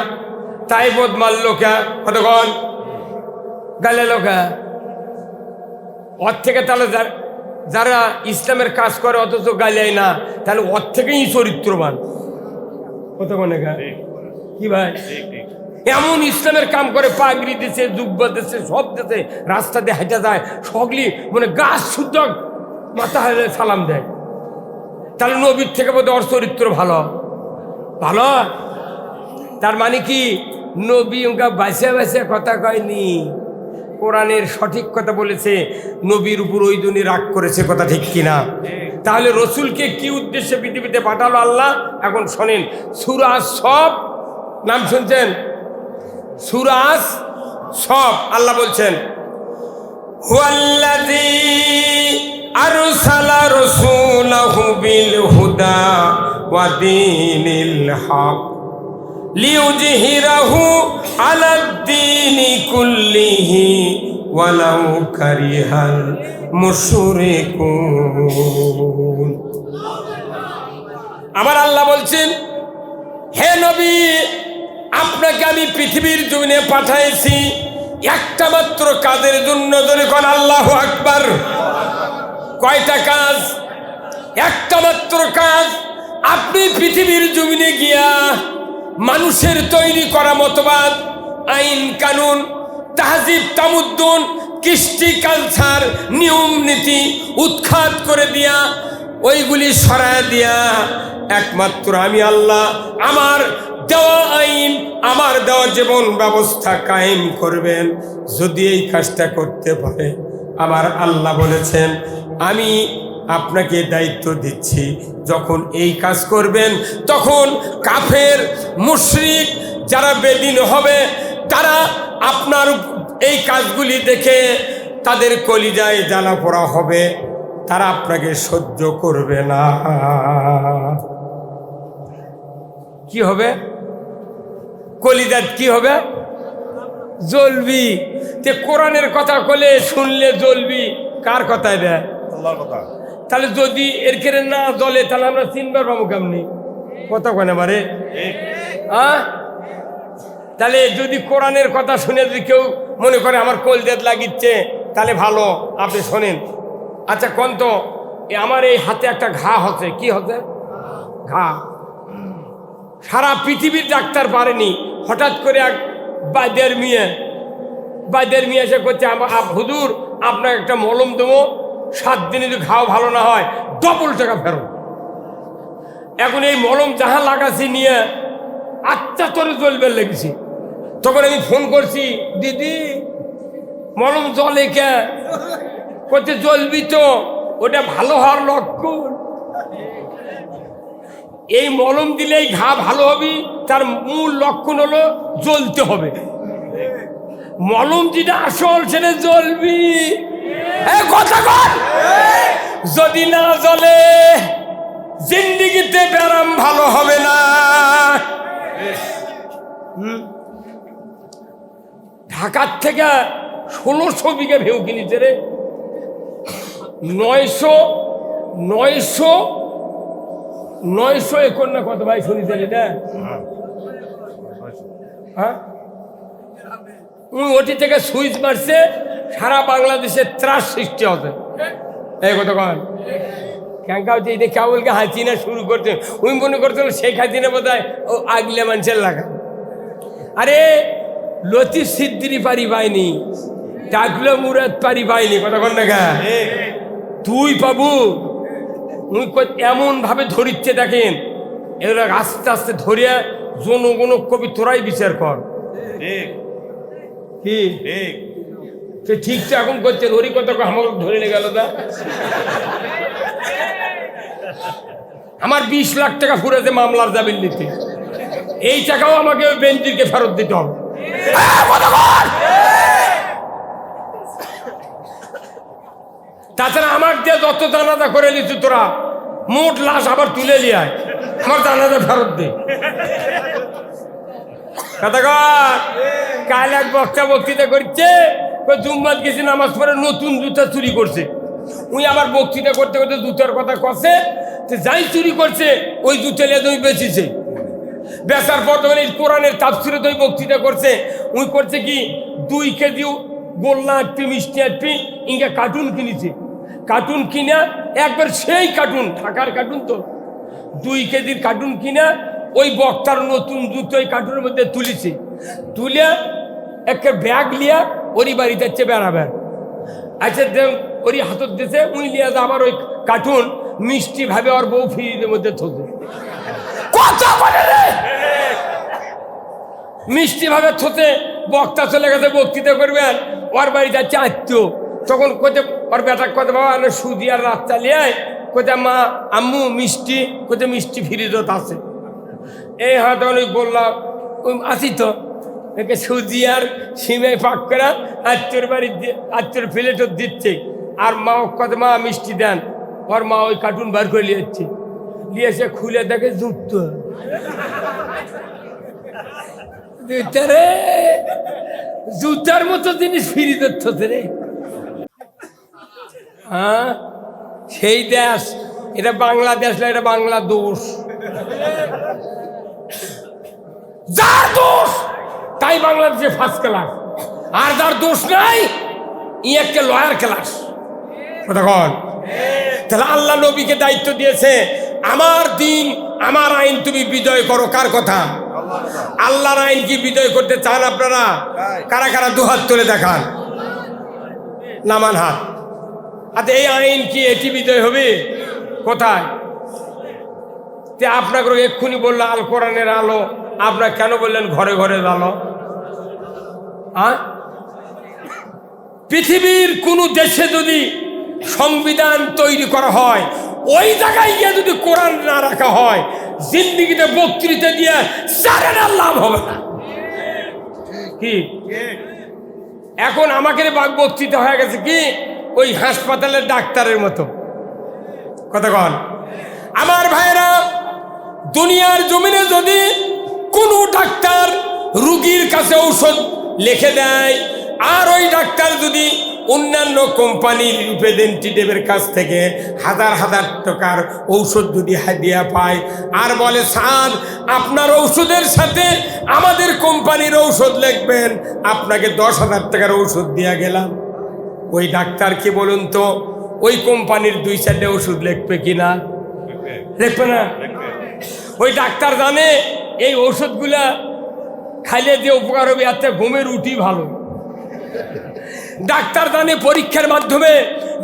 তাইবত মারলো কে? কতক্ষণ গালেলো কে? ওর থেকে তাহলে যারা ইসলামের কাজ করে অথচ গাইলেই না, তাহলে ওর থেকেই চরিত্রবান। কতক্ষণ কি ভাই? এমন ইসলামের কাম করে, পাগড়ি দিছে, জুব্বা দিছে, সব দিছে, রাস্তা দিয়ে হেঁটে যায়, সকলি মানে গাছ শুদ্ধ মাথা হারে সালাম দেয়। তাহলে নবীর থেকে বোধহয় ওর চরিত্র ভালো ভালো। তার মানে কি নবী ওকে বাঁচে বাঁচে কথা কয়নি, কোরআনের সঠিক কথা বলেছে। নবীর উপর ওই জন্য রাগ করেছে, কথা ঠিক কিনা? তাহলে রসুলকে কি উদ্দেশ্যে পৃথিবীতে পাঠালো আল্লাহ? এখন শোনেন, সূরা সব নাম শুনছেন? সূরা সব আল্লাহ বলছেন, হুয়াল্লাযী আরসালা রাসূলাহু বিল হুদা ওয়া দীনিল হক লিইয়ুযহিরাহু আলাদ-দীনি কুল্লিহি ওয়ালাউ কারিহাল মুশরিকুন। আমার আল্লাহ বলছেন, হে নবী, আপনাকে আমি পৃথিবীর জমিনে পাঠাইছি একটা মাত্র কাজের জন্য। ধরে কোন আল্লাহু আকবার। কয়টা কাজ? একটা মাত্র কাজ। আপনি পৃথিবীর জমিনে গিয়া মানুষের তৈরি করা মতবাদ, আইন কানুন, তাহজিব তামুদ্দুন, কৃষ্টি কালচার, নিয়ম নীতি উৎখাত করে দিয়া, ওইগুলি সরায় দিয়া একমাত্র আমি আল্লাহ আমার দেওয়া আইন, আমার দেওয়া জীবন ব্যবস্থা কায়েম করবেন। যদি এই কাজটা করতে পারে, আমার আল্লাহ বলেছেন আমি আপনাকে দায়িত্ব দিচ্ছি, যখন এই কাজ করবেন তখন কাফের মুশরিক যারা বেদিন হবে, তারা আপনার এই কাজগুলি দেখে তাদের কলিজায় জ্বালা পোড়া হবে, তারা আপনাকে সহ্য করবে না। কি হবে? কলিজাত কি হবে? জ্বলবি। তে কোরআনের কথা কলে শুনলে জ্বলবি, কার কথায় দেয়? আল্লাহর কথা। তাহলে যদি এর কেড়ে না জ্বলে, তাহলে আমরা চিনবার পাবো কেমনি? কথা কেন বারে? তাহলে যদি কোরআনের কথা শুনে যদি কেউ মনে করে আমার কলজাত লাগিচ্ছে, তাহলে ভালো, আপনি শোনেন। আচ্ছা কোন তো আমার এই হাতে একটা ঘা হচ্ছে। কি হচ্ছে? ঘা। সারা পৃথিবীর ডাক্তার পারেনি, হঠাৎ করে এক বাইদের মেয়ে এসে করছে, হুজুর আপনার একটা মলম দেবো, 7 দিনে যদি ঘাও ভালো না হয় ডবল টাকা ফেরত। এখন এই মলম যাহা লাগাছি নিয়ে আচ্ছা তোরে জ্বলবে লেগেছি। তখন আমি ফোন করছি, দিদি মলম জ্বলে কে? করছে জ্বলবি তো, ওটা ভালো হওয়ার লক্ষণ। এই মলম দিলেই ঘা ভালো হবে, তার মূল লক্ষণ হলো জ্বলতে হবে। মলম যেটা আসল সেটা জ্বলবি। কথা কর। যদি না জ্বলে জিন্দিগিতে ব্যারাম ভালো হবে না। ঢাকার থেকে 1600 বিঘা ভেউ কিনেছে রে। 900 একর না কত ভাই শুনেছেন এটা? হ্যাঁ, ওটি থেকে সুইচ মারছে, সারা বাংলাদেশে ত্রাস সৃষ্টি হবে। এই কথা কন ক্যাঙ্কা হচ্ছে, এটা কেবলকে হাসিনা শুরু করছে। উনি মনে করছিল শেখ হাসিনা বোধ হয় ও আগলে মানুষের লাগা। আরে লতিফ সিদ্দিরি পারি পায়নি, ডাকলো মুরাদ পারি পায়নি। কথা কন না গা, তুই পাবু এমন ভাবে ধরিচ্ছে দেখেন, এগুলো আস্তে আস্তে ধরিয়া জনগণ কবি তোরাই বিচার কর। কি সে ঠিকঠাক এখন করছে, ওরই কথা আমাকে ধরে নিয়ে গেল না। আমার 20 লাখ টাকা ফুরেছে মামলার জামিন নিতে, এই টাকাও আমাকে ওই বেঞ্জিরকে ফেরত দিতে হবে। তাছাড়া আমার দিয়ে যত জানাজা করে নিচ্ছি তোরা, মোট লাশ আবার তুলে লিয়ায়, আমার জানাজা ফেরত দে। কাল এক বক্তৃতা করছে, জুম্মাত গেছি নামাজ পড়ে নতুন জুতা চুরি করছে। উনি আবার বক্তৃতা করতে করতে জুতার কথা কছে, যাই চুরি করছে ওই জুতা নিয়ে তুমি বেঁচেছে। বেচার পর যখন এই কোরআনের তাফসিরে তো বক্তৃতা করছে, উনি করছে কি 2 কেজি গোল্লা আটপি মিষ্টি আটপি ইঙ্গা কার্টুন কিনেছে। কার্টুন কিনা একবার সেই কার্টুন, ঢাকার কার্টুন তো, 2 কেজির কার্টুন কিনা ওই বক্তার নতুন জুতো ওই কার্টুনের মধ্যে তুলেছে। তুলে একটা ব্যাগ লিয়া ওরই বাড়িতে যাচ্ছে বেড়াবেন। আচ্ছা ওরই হাতত দিয়েছে, উনি লিয়া আবার ওই কার্টুন মিষ্টি ভাবে ওর বউ ফ্রিজের মধ্যে থোছে। কথা বলে রে, মিষ্টি ভাবে থোতে বক্তা চলে গেছে বক্তৃতা করবেন, ওর বাড়ি যাচ্ছে আত্মীয়। তখন কোথে ওর বেটা কত বাবা সুদি আর রাত চালিয়ে কোথায় মা আম্মু মিষ্টি, কোথায় মিষ্টি ফ্রিজত আছে। এই হ্যাঁ তখন ওই বললাম ওই আসি তো একে সুজি আর সিমে পাক করা আত্মীয়র বাড়ি আত্মীয়র প্লেটও দিচ্ছে। আর মা কত মা মিষ্টি দেন, ওর মা ওই কার্টুন বার করে নিয়েছে, নিয়ে এসে খুলে দেখে জুতো। রে জুতার মতো জিনিস ফিরি ধরতে রে। হ্যাঁ সেই দেশ, এটা বাংলাদেশ না, এটা বাংলাদেশ। যার দোষ তাই বাংলাদেশে ফার্স্ট ক্লাস, আর যার দোষ নাই ই একটা লয়ার ক্লাস। তাহলে আল্লাহ নবীকে দায়িত্ব দিয়েছে, আমার দিন আমার আইন তুমি বিজয় করো। কার কথা? আল্লাহর আইন কি বিজয় করতে চান আপনারা? কারা কারা দুহাত তুলে দেখান, নামান হাত। আচ্ছা এই আইন কি এটি বিজয় হবে? কোথায়? আপনাকে এক্ষুনি বললো আল কোরআনের আলো, আপনারা কেন বললেন ঘরে ঘরে আলো? পৃথিবীর কোন দেশে যদি সংবিধান তৈরি করা হয়, ওই জায়গায় গিয়ে যদি কোরআন না রাখা হয়, জিন্দিগিতে বক্তৃতা দিয়ে সারেনার লাভ হবে না। কি এখন আমাকে বক্তৃতা হয়ে গেছে কি ওই হাসপাতালের ডাক্তারের মতো। কথা কন আমার ভাইরা, দুনিয়ার জমিনে যদি কোনো ডাক্তার রুগীর কাছে ঔষধ লিখে দেয়, আর ওই ডাক্তার যদি অন্যান্য কোম্পানির রিপ্রেজেন্টেটিভের কাছ থেকে হাজার হাজার টাকার ঔষধ যদি হাদিয়া পায়, আর বলে স্যার আপনার ঔষধের সাথে আমাদের কোম্পানির ঔষধ লিখবেন, আপনাকে 10,000 টাকার ঔষধ দিয়া গেলাম, ওই ডাক্তার কি বলুন তো ওই কোম্পানির 2-4টে ওষুধ লিখবে কিনা? লিখবে না। ওই ডাক্তার জানে এই ওষুধগুলা খাইলে যে উপকার হবে, এতে ঘুমের রুটি ভালো। ডাক্তার জানে পরীক্ষার মাধ্যমে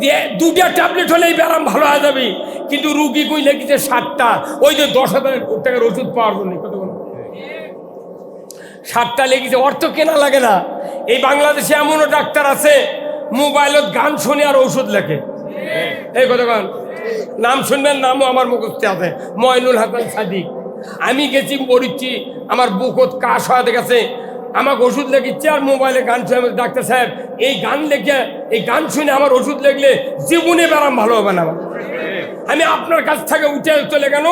যে 2টা ট্যাবলেট হলেই ব্যারাম ভালো হয়ে যাবে, কিন্তু রুগী কই লেগেছে 7টা, ওই যে 10,000 টাকার ওষুধ পাওয়ার জন্য। কত 7টা লেগেছে, অর্থ কেনা লাগে না। এই বাংলাদেশে এমনও ডাক্তার আছে মোবাইলত গান শুনে আর ঔষধ লেখে। এই কতক্ষণ নাম শুনবেন, নামও আমার মুখস্থ আছে, ময়নুল হাসান সাদিক। আমি গেছি পড়িচ্ছি, আমার বুকত কাশ হয়ে গেছে, আমাকে ওষুধ লেগেছে আর মোবাইলে গান শুনে, ডাক্তার সাহেব এই গান লেখে, এই গান শুনে আমার ওষুধ লেগলে জীবনে ব্যারাম ভালো হবে না। আমি আপনার কাছ থেকে উঠে চলে গেল,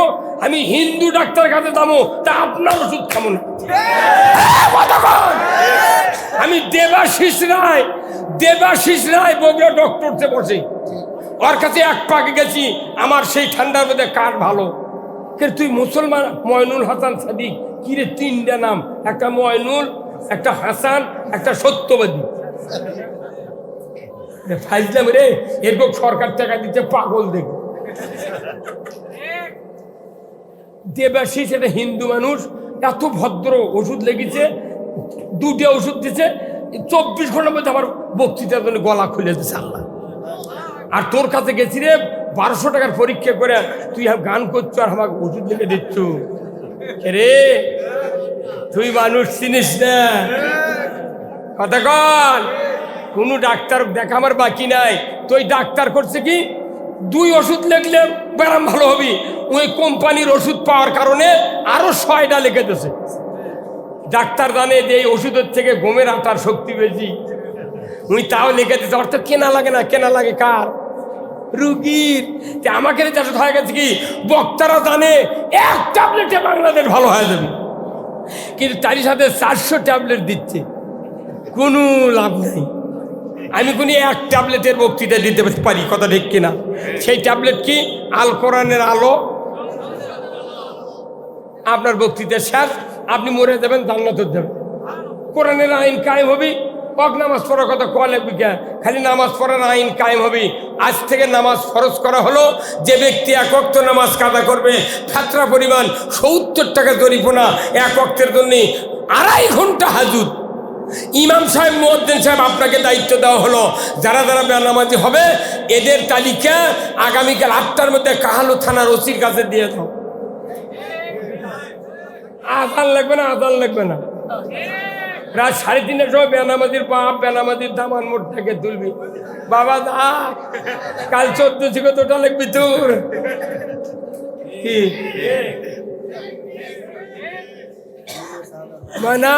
আমি হিন্দু ডাক্তার কাছে যাবো, তা আপনার ওষুধ খাবো না। আমি দেবাশিস রায় বগুড়া ডক্টরতে বসে, ওর কাছে এক পাকে গেছি, আমার সেই ঠান্ডার মধ্যে কার ভালো, তুই মুসলমান ময়নুল হাসান সাদিক, কিরে তিনটা নাম, একটা ময়নুল, একটা হাসান, একটা সত্যবাদী। ফাইজলাম রে, এরকম সরকার টাকা দিচ্ছে পাগল দেখে। দেবাশিস এটা হিন্দু মানুষ, এত ভদ্র, ওষুধ লেগেছে, দুটো ওষুধ দিচ্ছে, 24 ঘন্টার মধ্যে আমার বক্তৃতার জন্য গলা খুলে দিচ্ছে আল্লাহ। আর তোর কাছে গেছি রে 1200 টাকার পরীক্ষা করে, তুই গান করছো আর আমাকে ওষুধ লিখে দিচ্ছ রে, তুই মানুষ চিনিস না। কথা কন, কোনো ডাক্তার দেখা আমার বাকি নাই। তুই ডাক্তার করছে কি, 2 ওষুধ লিখলে ব্যারাম ভালো হবি, ওই কোম্পানির ওষুধ পাওয়ার কারণে আরো 6টা লিখে দিয়েছে। ডাক্তার জানে যে এই ওষুধের থেকে গমের আটার শক্তি বেশি, উনি তাও লিখে দিচ্ছে। অর্থাৎ কেনা লাগে না, কেনা লাগে কার, রুগীর। আমাকে হয়ে গেছে কি, বক্তারা জানে 1 ট্যাবলেটে বাংলাদেশ ভালো হয়ে যাবে, কিন্তু তারই সাথে 400 ট্যাবলেট দিচ্ছে, কোনো লাভ নাই। আমি কোনো 1 ট্যাবলেটের বক্তৃতা দিতে পারি, কথা ঠিক কিনা? সেই ট্যাবলেট কি, আল কোরআনের আলো। আপনার বক্তৃতা শেষ, আপনি মরে যাবেন, জান্নাতে যাবেন। কোরআনের আইন কায়েম হবে, নামাজ পড়ার কথা কোয়া লাগবে, খালি নামাজ পড়ার আইন কায়েম হবে। আজ থেকে নামাজ ফরজ করা হলো, যে ব্যক্তি 1 ওয়াক্ত নামাজ কাদা করবে, ফাতরা পরিমাণ 70 টাকা জরিমানা, 1 ওয়াক্তের জন্য 2.5 ঘন্টা হাজুত। ইমাম সাহেব, মুয়াজ্জিন সাহেব, আপনাকে দায়িত্ব দেওয়া হলো, যারা যারা বেনামাজি হবে এদের তালিকা আগামীকাল 8টার মধ্যে কাহালু থানার ওসির কাছে দিয়ে দাও। আজান লাগবে না, আজান লাগবে না, রাত 3:30টার সময় বেনামাজির বাপ বেনামাজির দামান মোট থেকে তুলবি, বাবা দা কাল 14 ছিল তোটা লিখবি তোর কি না।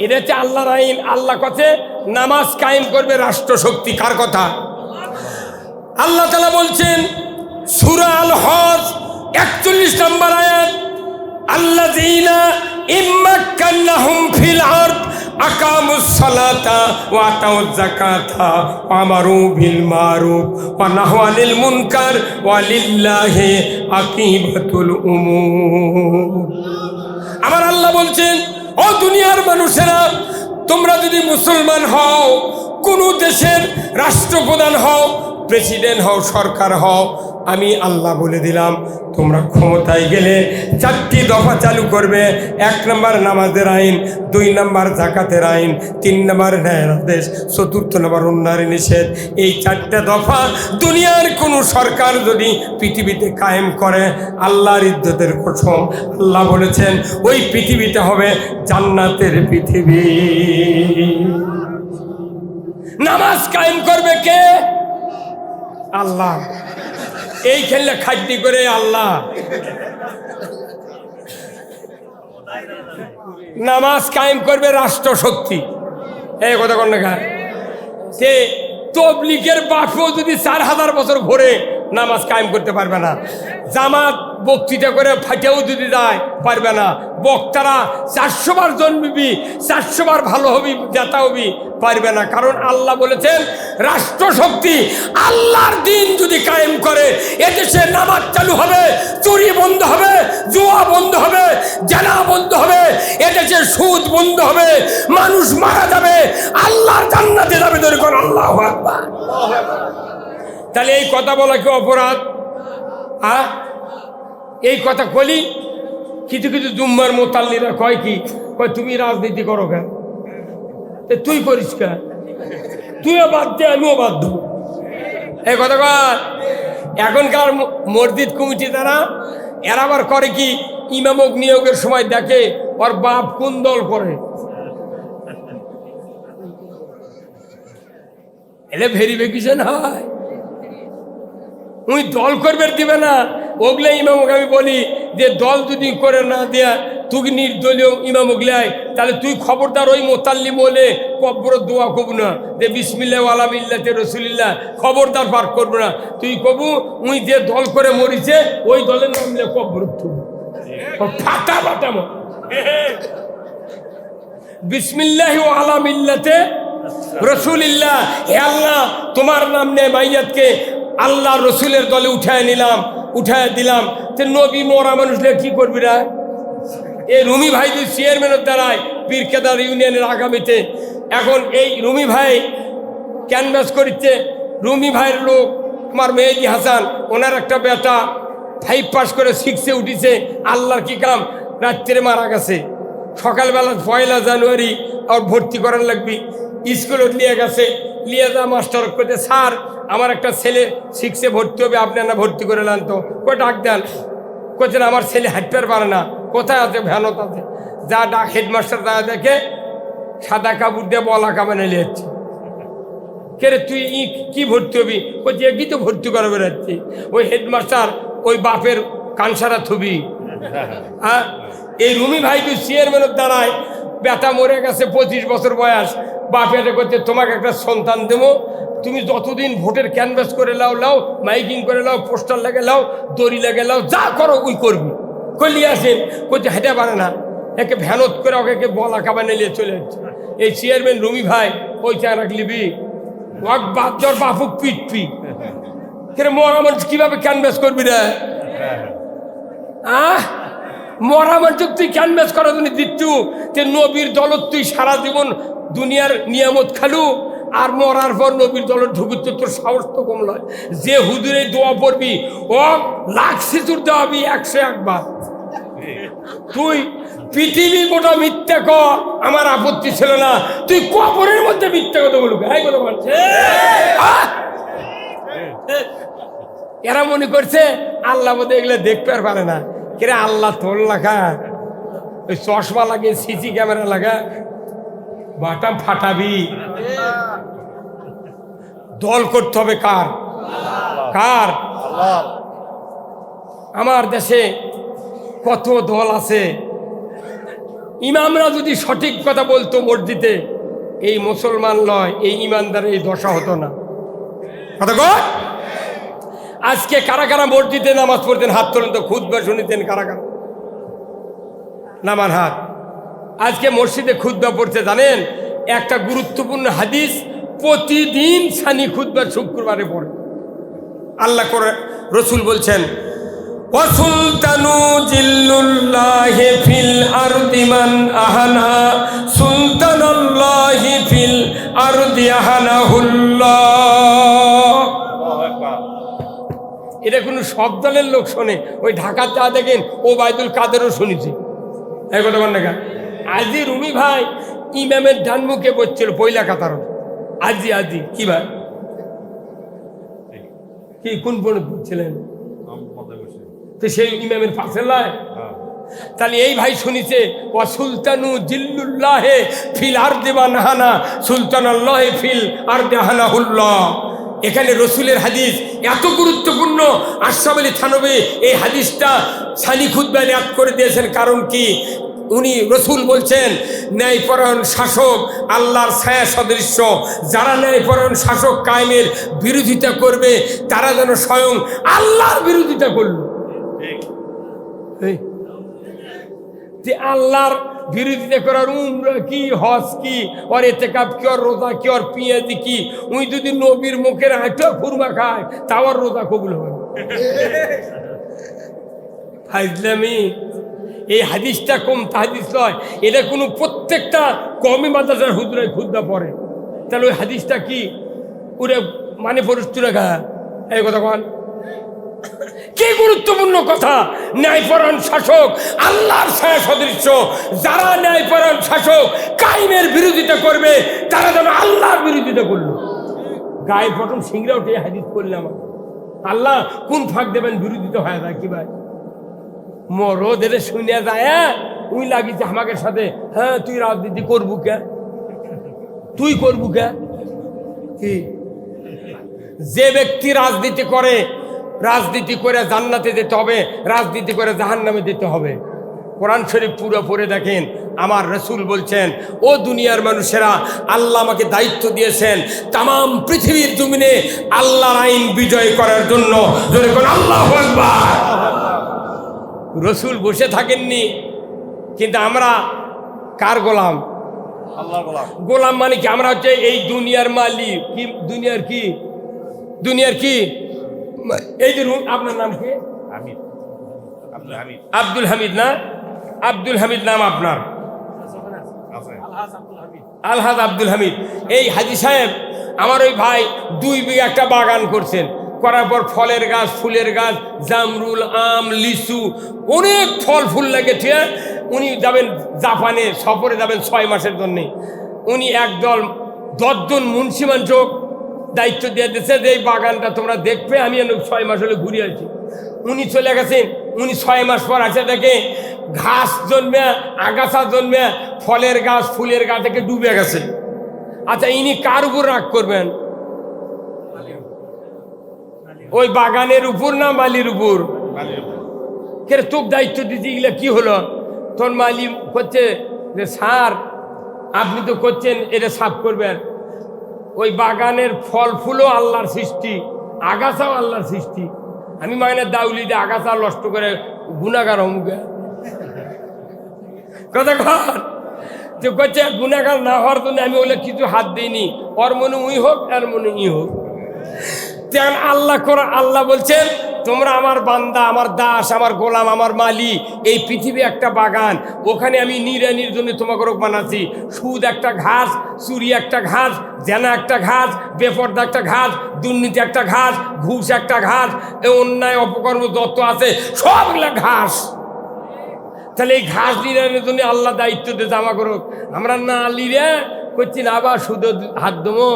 এটা হচ্ছে আল্লাহর আইন। আল্লাহ কথা নামাজ কায়েম করবে রাষ্ট্র শক্তি। কার কথা? আল্লাহ তাআলা বলছেন সূরা আল হজ 41 নম্বর আয়াত, আল্লাযীনা ইম্মাক্কান্নাহুম ফিল আরদ আকামুস সালাতা ওয়া আতাউজ যাকাতা ওয়া আমারু বিল মারুফ ওয়া নাহাউ আনিল মুনকার ওয়া লিল্লাহি আকিবাতুল উমুর। আমার আল্লাহ বলছেন, ও দুনিয়ার মানুষেরা, তোমরা যদি মুসলমান হও, কোন দেশের রাষ্ট্রপ্রধান হও, প্রেসিডেন্ট হও, সরকার হও, আমি আল্লাহ বলে দিলাম, তোমরা ক্ষমতায় গেলে 4টি দফা চালু করবে। 1 নম্বর নামাজের আইন, 2 নম্বর যাকাতের আইন, 3 নম্বর ন্যায়ের আদেশ, 4র্থ নম্বর উন্নয়নের নিষেধ। এই 4টা দফা দুনিয়ার কোন সরকার যদি পৃথিবীতে কায়েম করে, আল্লাহর ইজ্জতের কসম, আল্লাহ বলেছেন ওই পৃথিবীতে হবে জান্নাতের পৃথিবী। নামাজ কায়েম করবে কে? আল্লাহ। এই খেললে খাদ্যি করে আল্লাহ। নামাজ কায়েম করবে রাষ্ট্র শক্তি। এই কথা কোন না, সে তবলিগের বাপও যদি 4000 বছর ঘুরে নামাজ কায়েম করতে পারবে না। জামাত বক্তৃতা করে ফাটেও যদি যায় পারবে না। বক্তারা 400 বার জন্মিবি, 400 বার ভালো হবি, জেতা হবি, পারবে না। কারণ আল্লাহ বলেছেন রাষ্ট্র শক্তি আল্লাহর দিন যদি কায়েম করে, এদেশে নামাজ চালু হবে, চুরি বন্ধ হবে, জুয়া বন্ধ হবে, জানা বন্ধ হবে, এদেশে সুদ বন্ধ হবে, মানুষ মারা যাবে, আল্লাহর জান্নাতে যাবে। দরকার আল্লাহু আকবার। তাহলে এই কথা বলা কি অপরাধ? এই কথা বলি, কিছু কিছু জুম্মার মোতাল্লিরা কয় কি, কয় তুমি রাজনীতি করো কেন? তুই করিস কেন? তুইও বাদ দে, আমিও বাদ দেবো। এই কথা কয়। এখনকার মসজিদ কমিটি তারা এরা আবার করে কি, ইমামক নিয়োগের সময় দেখে ওর বাপ কোন দল করে, এলে ভেরিফিকেশন হয়। উনি দল করবে দিবে না, ওগুলো ইমামকে আমি বলি যে দল যদি করে না দেয়া তুই নির্দলীয় ইমাম গলায়, তাহলে তুই খবরদার ওই মোতাল্লি বলে কব্বর দোয়া কবু না যে বিসমিল্লাহ আলা মিল্লাতে রসুলিল্লাহ, খবরদার পার করবো না। তুই কবু উই যে দল করে মরিছে ওই দলের নাম নিয়ে কব্বর ফাটা ফাটামো বিসমিল্লাহ আলা মিল্লাতে রসুলিল্লাহ। হে আল্লাহ, তোমার নাম নে মাইয়াতকে আল্লাহ রসুলের দলে উঠায় নিলাম, উঠায় দিলাম। তো নবী মরা মানুষলে কি করবি না? এই রুমি ভাই যে চেয়ারম্যানের দ্বারায় পীরকেদার ইউনিয়নের আগামীতে এখন এই রুমি ভাই ক্যানভাস করছে। রুমি ভাইয়ের লোক আমার মেহেদি হাসান, ওনার একটা বেটা 5 পাস করে 6-এ উঠেছে। আল্লাহর কি কাম, রাত্রে মারা গেছে। সকালবেলা 1 জানুয়ারি আর ভর্তি করার লাগবি। স্কুলে নিয়ে গেছে, নিয়ে যা মাস্টার করতে, স্যার আমার একটা ছেলে 6-এ ভর্তি হবে, আপনারা ভর্তি করে নেন তো। কই ডাক দেন, কোথায় আমার ছেলে হাঁটতে পারে না, কোথায় আছে? ভ্যানত আছে। যা ডাক হেডমাস্টার যা দেখে সাদা কাপড় দিয়ে বলা কামানে নিয়ে যাচ্ছে। কে রে তুই কি ভর্তি হবি? বলছি কি তো ভর্তি করে বেড়াচ্ছি। ওই হেডমাস্টার ওই বাপের কানসারা থুবি। হ্যাঁ, এই রুমি ভাই তুই চেয়ারম্যানের দ্বারায় বেটা মরে গেছে 25 বছর বয়স। বাপের করছে তোমাকে একটা সন্তান দেবো, তুমি যতদিন ভোটের ক্যানভাস করে লাও, লাও মাইকিং করে লাও, পোস্টার লেগে লাও, দড়ি লেগে লাও, যা করো ওই করবি। করলি আসেন করছে হেঁটে পারে না, একে ভ্যানত করে ওকে বলা কাবানে নিয়ে চলে যাচ্ছে। এই চেয়ারম্যান রুমি ভাই ওই চা রাখলিবি ওয়াক বাচ্চার বাপুক পিটপি কেন মরা মানুষ কিভাবে ক্যানভাস করবি রে? মরা মানুষ তুই ক্যানভাস করার জন্য দিচ্ছু, তে নবীর দলত তুই সারা জীবন দুনিয়ার নিয়ামত খালু, আর মরার পর নবীর দলের ঢুকিতে তোর সাহস তো কম নয়। যে হুজুরে দোয়া পড়বি ও লাখ সিঁচুর দেওয়াবি 101 বার। তুই পৃথিবী গোটা মিথ্যা ক, আমার আপত্তি ছিল না। তুই কবরের মধ্যে মিথ্যা কথা বলবি, এই কথা বলছে। এরা মনে করছে আল্লাহ বোধ এগুলো দেখতে আর পারে না। কেরে আল্লাহ তোর লাগা ওই চশমা লাগে, সিসি ক্যামেরা লাগা, বাটাম ফাটাবি। দল করতে হবে কার? কার? আমার দেশে কত দল আছে। ইমামরা যদি সঠিক কথা বলতো মসজিদে, এই মুসলমান নয়, এই ইমানদারের এই দশা হতো না। কথা কয়? আজকে কারা কারা মসজিদে নামাজ পড়তেন? হাত তোলেন তো। খুতবা শুনিতেন কারা কারা? নামার হাত। আজকে মসজিদে খুতবা পড়তে জানেন? একটা গুরুত্বপূর্ণ হাদিস প্রতিদিন সানি খুতবা শুক্রবারে পড়ে। আল্লাহ করে রসুল বলছেন ওয়াসুলতানু জিল্লুল্লাহি ফিল আরদি মান আহানা সুলতানুল্লাহি ফিল আরদি আহানাহুল্লাহ। এটা কোনো সব দলের লোক শোনে? ওই ঢাকার যা দেখেন ও বাইদুল কাদেরও শুনেছে। এই কথা বল না। আজি রুমি ভাই ইমামের ডান মুখে বসছিল পয়লা কাতার। আজি আজি কি ভাই কি কোন পড়ে বলছিলেন? তো সেই ইমামের পাশে লাই। তাহলে এই ভাই শুনিছে ওয়া সুলতানু জিল্লুল্লাহে ফিল আরদি মান আহানা সুলতানুল্লাহি ফিল আরদি আহানাহুল্লাহ। এখানে রসুলের হাদিস এত গুরুত্বপূর্ণ। আশরাফ আলী থানভী এই হাদিসটা সানি খুতবায় ইয়াদ করে দিয়েছেন। কারণ কি? উনি রসুল বলছেন ন্যায়পরায়ণ শাসক আল্লাহর ছায়া সদৃশ্য। যারা ন্যায়পরায়ণ শাসক কায়েমের বিরোধিতা করবে তারা যেন স্বয়ং আল্লাহর বিরোধিতা করল। যে আল্লাহর বিরোধিতা করার উমরা কি, হজ কি, ওর ইতিকাফ কি, ওর রোজা কি, ওর পিয়াজি কি? উই যদি নবীর মুখের হাঁটা খুরমা খায় তাও আর রোজা কবুল হবে। ফাইজলামি। এই হাদিসটা কম হাদিস নয়, এটা কোনো প্রত্যেকটা কমি মাদ্রাসার হুজুরায় খুদ্া পড়ে। তাহলে ওই হাদিসটা কি ওরে মানে পরিস্থিতি রাখা? এই কথা কন কি গুরুত্বপূর্ণ কথা। ন্যায়পরায়ণ শাসক আল্লাহর ছায়া সদৃশ্য। যারা ন্যায়পরায়ণ শাসক কায়েমের বিরোধিতা করবে তারা যেন আল্লাহর বিরোধিতা করলো। গায়ে প্রথম সিংড়া উঠে হাদিস করলাম। আল্লাহ কোন ফাঁক দেবেন বিরোধিতা হয় না কি ভাই? মরদ এটা শুনে যায় উই লাগিছে আমাকে সাথে। হ্যাঁ তুই রাজনীতি করবু কে? তুই করবু কে? কি যে ব্যক্তি রাজনীতি করে, রাজনীতি করে জান্নাতে যেতে হবে, রাজনীতি করে জাহান্নামে যেতে হবে। কোরআন শরীফ পুরো পড়ে দেখেন। আমার রসুল বলছেন, ও দুনিয়ার মানুষেরা, আল্লাহ আমাকে দায়িত্ব দিয়েছেন তাম পৃথিবীর জমিনে আল্লাহর আইন বিজয় করার জন্য। জোরে কোন আল্লাহু আকবার। রসুল বসে থাকেননি, কিন্তু আমরা কার গোলাম? আল্লাহ গোলাম। গোলাম মানে কি? আমরা হচ্ছে এই দুনিয়ার মালিক। কি দুনিয়ার কি? দুনিয়ার কি? এই যে আপনার নাম কি? হামিদ, আব্দুল হামিদ। আব্দুল হামিদ না? আব্দুল হামিদ নাম আপনার? আলহাজ আব্দুল হামিদ। এই হাজি সাহেব আমার ওই ভাই 2 বিঘা একটা বাগান করছেন, করার পর ফলের গাছ, ফুলের গাছ, জামরুল, আম, লিচু, অনেক ফল ফুল লেগেছে। উনি যাবেন জাপানে সফরে, যাবেন 6 মাসের জন্যে। উনি একদল 10 জন মুন্সিমান চোখ দায়িত্ব দিয়ে দিয়েছে যে এই বাগানটা তোমরা দেখবে। আমি 6 মাস হলে ঘুরে আছি। উনি চলে গেছেন। উনি 6 মাস পর আসে দেখে ঘাস জন্মে, আগাছা জন্মে, ফলের গাছ, ফুলের গাছ থেকে ডুবে গেছে। আচ্ছা, ইনি কার উপর রাগ করবেন? ওই বাগানের উপর না মালির উপর? কে তোর দায়িত্ব দিতে গেলে কি হলো? তোর মালিক করছে যে স্যার আপনি তো করছেন এটা সাফ করবেন। ওই বাগানের ফল ফুলও আল্লাহর সৃষ্টি, আগাছাও আল্লাহর সৃষ্টি। আমি মানে দাউলি দিয়ে আগাছা নষ্ট করে গুণাগার হমুকে কথা কর যে করছে গুণাগার না হওয়ার জন্য আমি ওগুলো কিছু হাত দিইনি। ওর মনে উই হোক, এর মনে ই হোক। তেমন আল্লাহ আল্লাহ বলছেন তোমরা আমার বান্দা, আমার দাস, আমার গোলাম, আমার মালি। এই পৃথিবী একটা বাগান, ওখানে আমি নিড়ানির জন্য তোমাকে বানাচ্ছি। সুদ একটা ঘাস, চুরি একটা ঘাস, জেনা একটা ঘাস, বেপর্দা একটা ঘাস, দুর্নীতি একটা ঘাস, ঘুষ একটা ঘাস, অন্যায় অপকর্ম যত আছে সবগুলা ঘাস। তাহলে এই ঘাস নিড়ানির জন্য আল্লাহ দায়িত্ব দিয়ে জামা করুক। আমরা না লিরে করছি না, আবার সুদ হাত দেবো,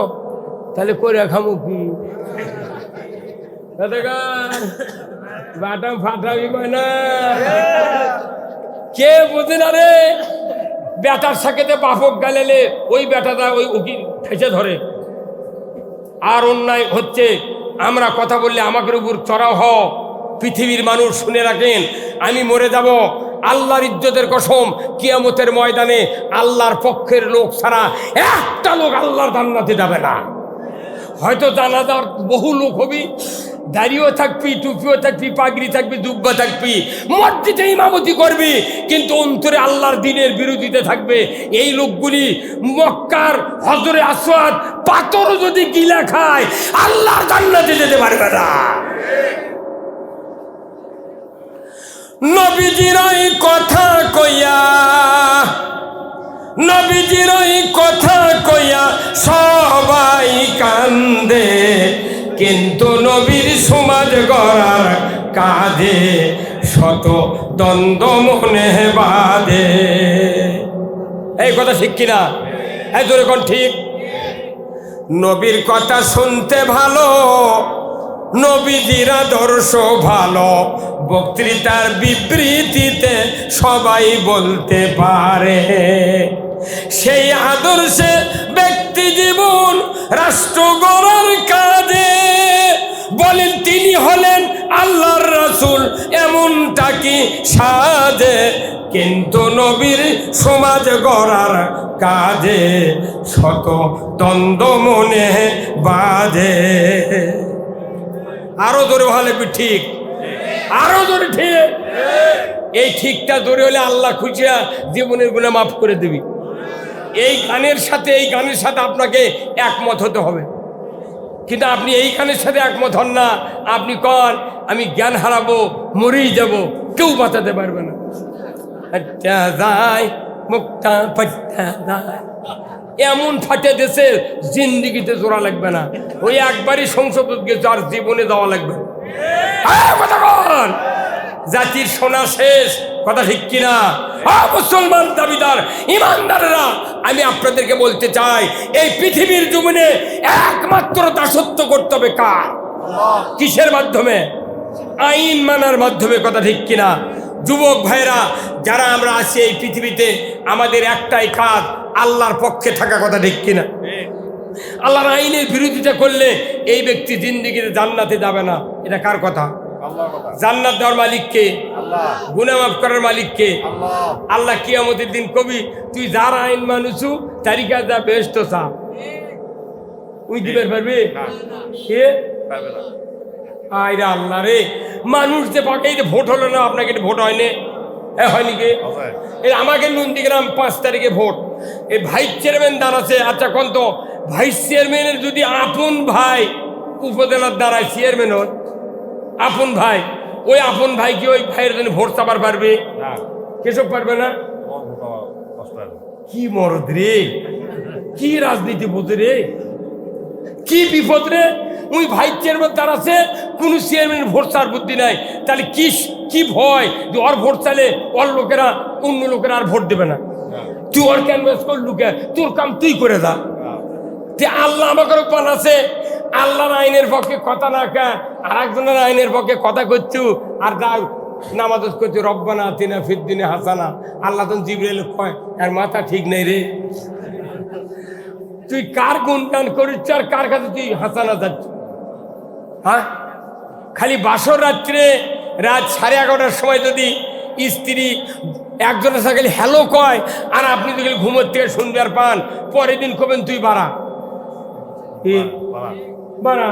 তাহলে করে খামো কি? বাটাম ফাটাবি না, কে বোঝে না রে? বেটার সাথে বাপক গালেলে ওই বেটাটা ওই উকিল ঠেসে ধরে। আর অন্যায় হচ্ছে, আমরা কথা বললে আমাদের উপর চড়াও হ। পৃথিবীর মানুষ শুনে রাখেন, আমি মরে যাব, আল্লাহর ইজ্জতের কসম, কিয়ামতের ময়দানে আল্লাহর পক্ষের লোক ছাড়া একটা লোক আল্লাহর জান্নাতে যাবে না। হয়তো জানাজার বহু লোক হবি, দাড়িও থাকবি, টুপিও থাকবি, পাগড়ি থাকবি, জুব্বা থাকবি, মসজিদে ইমামতি করবি, কিন্তু অন্তরে আল্লাহর দ্বীনের বিরোধিতা থাকবে। এই লোকগুলি মক্কার হজরে আসওয়াদ পাথর যদি গিলা খায় আল্লাহর জান্নাতে যেতে পারবে না। নবীজির ওই কথা কইয়া, নবীজির ওই কথা কইয়া সবাই কান্দে, কিন্তু নবীর সমাজ গড়ার কাঁধে শত দ্বন্দ্ব মনে বাঁধে। এই কথা ঠিক কিনা? এই জোরে কোন ঠিক? নবীর কথা শুনতে ভালো, নবীজির আদর্শ ভালো, বক্তৃতার বিবৃতিতে সবাই বলতে পারে। সেই আদর্শে ব্যক্তি জীবন রাষ্ট্র গড়ার কাজে, বলেন তিনি হলেন আল্লাহর রাসূল, এমনটা কি সাজে? কিন্তু নবীর সমাজ গড়ার কাজে শত দ্বন্দ্ব মনে বাজে। আরো জোরে ভালো ঠিক, আরো জোরে ঠিক। এই ঠিকটা জোরে হলে আল্লাহ খুশিয়া জীবনের গুনাহ মাফ করে দিবি। এই গানের সাথে আপনাকে একমত হতে হবে, কিন্তু আপনি এই গানের সাথে একমত হন না, আপনি কন আমি জ্ঞান হারাবো, মরেই যাব, কেউ বাঁচাতে পারবে না। মুক্তা পাট্টা যায়, এমন ফাটে দেশে জিন্দিগিতে জোড়া লাগবে না। ওই একবারই সংসদ গেছে, আর জীবনে যাওয়া লাগবে। কথা বল, জাতির সোনা শেষ, কথা ঠিক কিনা? মুসলমান দাবিদার ইমানদারেরা, আমি আপনাদেরকে বলতে চাই, এই পৃথিবীর জীবনে একমাত্র দাসত্ব করতে হবে কার? কিসের মাধ্যমে? আইন মানার মাধ্যমে, কথা ঠিক কিনা? যুবক ভাইরা যারা আমরা আছি এই পৃথিবীতে, আমাদের একটাই কাজ, আল্লাহর পক্ষে থাকা, কথা ঠিক কিনা? আল্লাহর আইনের বিরোধিতা করলে এই ব্যক্তি জিন্দেগিতে জান্নাতে যাবে না। এটা কার কথা? আল্লাহর কথা। জান্নাত দেওয়ার মালিক কে? আল্লাহ। গুনাহ মাফ করার মালিক কে? আল্লাহ। আল্লাহ কিয়ামতের দিন কবি তুই যার আইন মানুষু তারিকা যা বেহেশত চা, তুই দিবে পারবে না, কে? পারবে না। আইরা আল্লাহ রে, মানুষ যে পাকে এই যে ভোট হলো না, আপনাকে ভোট হয়নি, হয়নি কে? অজয়। এই আমাকে নন্দীগ্রাম 5 তারিখে ভোট, এই ভাইস চেয়ারম্যান দাঁড়াচ্ছে। আচ্ছা কোন তো ভাইস চেয়ারম্যানের যদি আপন ভাই উপজেলার দ্বারায় চেয়ারম্যান হয়, আপন ভাই, ওই আপন ভাই কি ওই ভাইয়ের জন্য ভোট চাপার পারবে? না, কেসব পারবে না। তোমার ভোট হওয়া কষ্ট হবে। কি মরদ রে, কি রাজনীতি বোঝে রে, কি বিপদ রে। ওই ভাইস চেয়ারম্যান দাঁড়াচ্ছে, কোন চেয়ারম্যানের ভোট চার বুদ্ধি নাই, তাহলে কি কি ভয় যে ওর ভোট চাইলে ওর লোকেরা অন্য লোকেরা আর ভোট দেবে না। তুই ওর ক্যানভাস কর লুকে, তোর কাম তুই করে যা। তে আল্লাহ আমাকে বানাচ্ছে, আল্লাহর আইনের পক্ষে কথা না কা আর একজনের আইনের পক্ষে কথা করছু, আর যা নামাজ করছু রব্বানা আতিনা ফিদ দুনিয়া হাসানা। আল্লাহ তো জিবরাইল কয় আর মাথা ঠিক নেই রে, তুই কার গুণগান করিস আর কার কাছে তুই হাসানা যাচ্ছ? হ্যাঁ, খালি বাসর রাত্রে রাত 11:30টার সময় যদি স্ত্রী একজনের সাথে খালি হ্যালো কয় আর আপনি যদি ঘুমোর থেকে শুনবার পান, পরের দিন কবেন তুই বাড়া বাবা, বাড়া,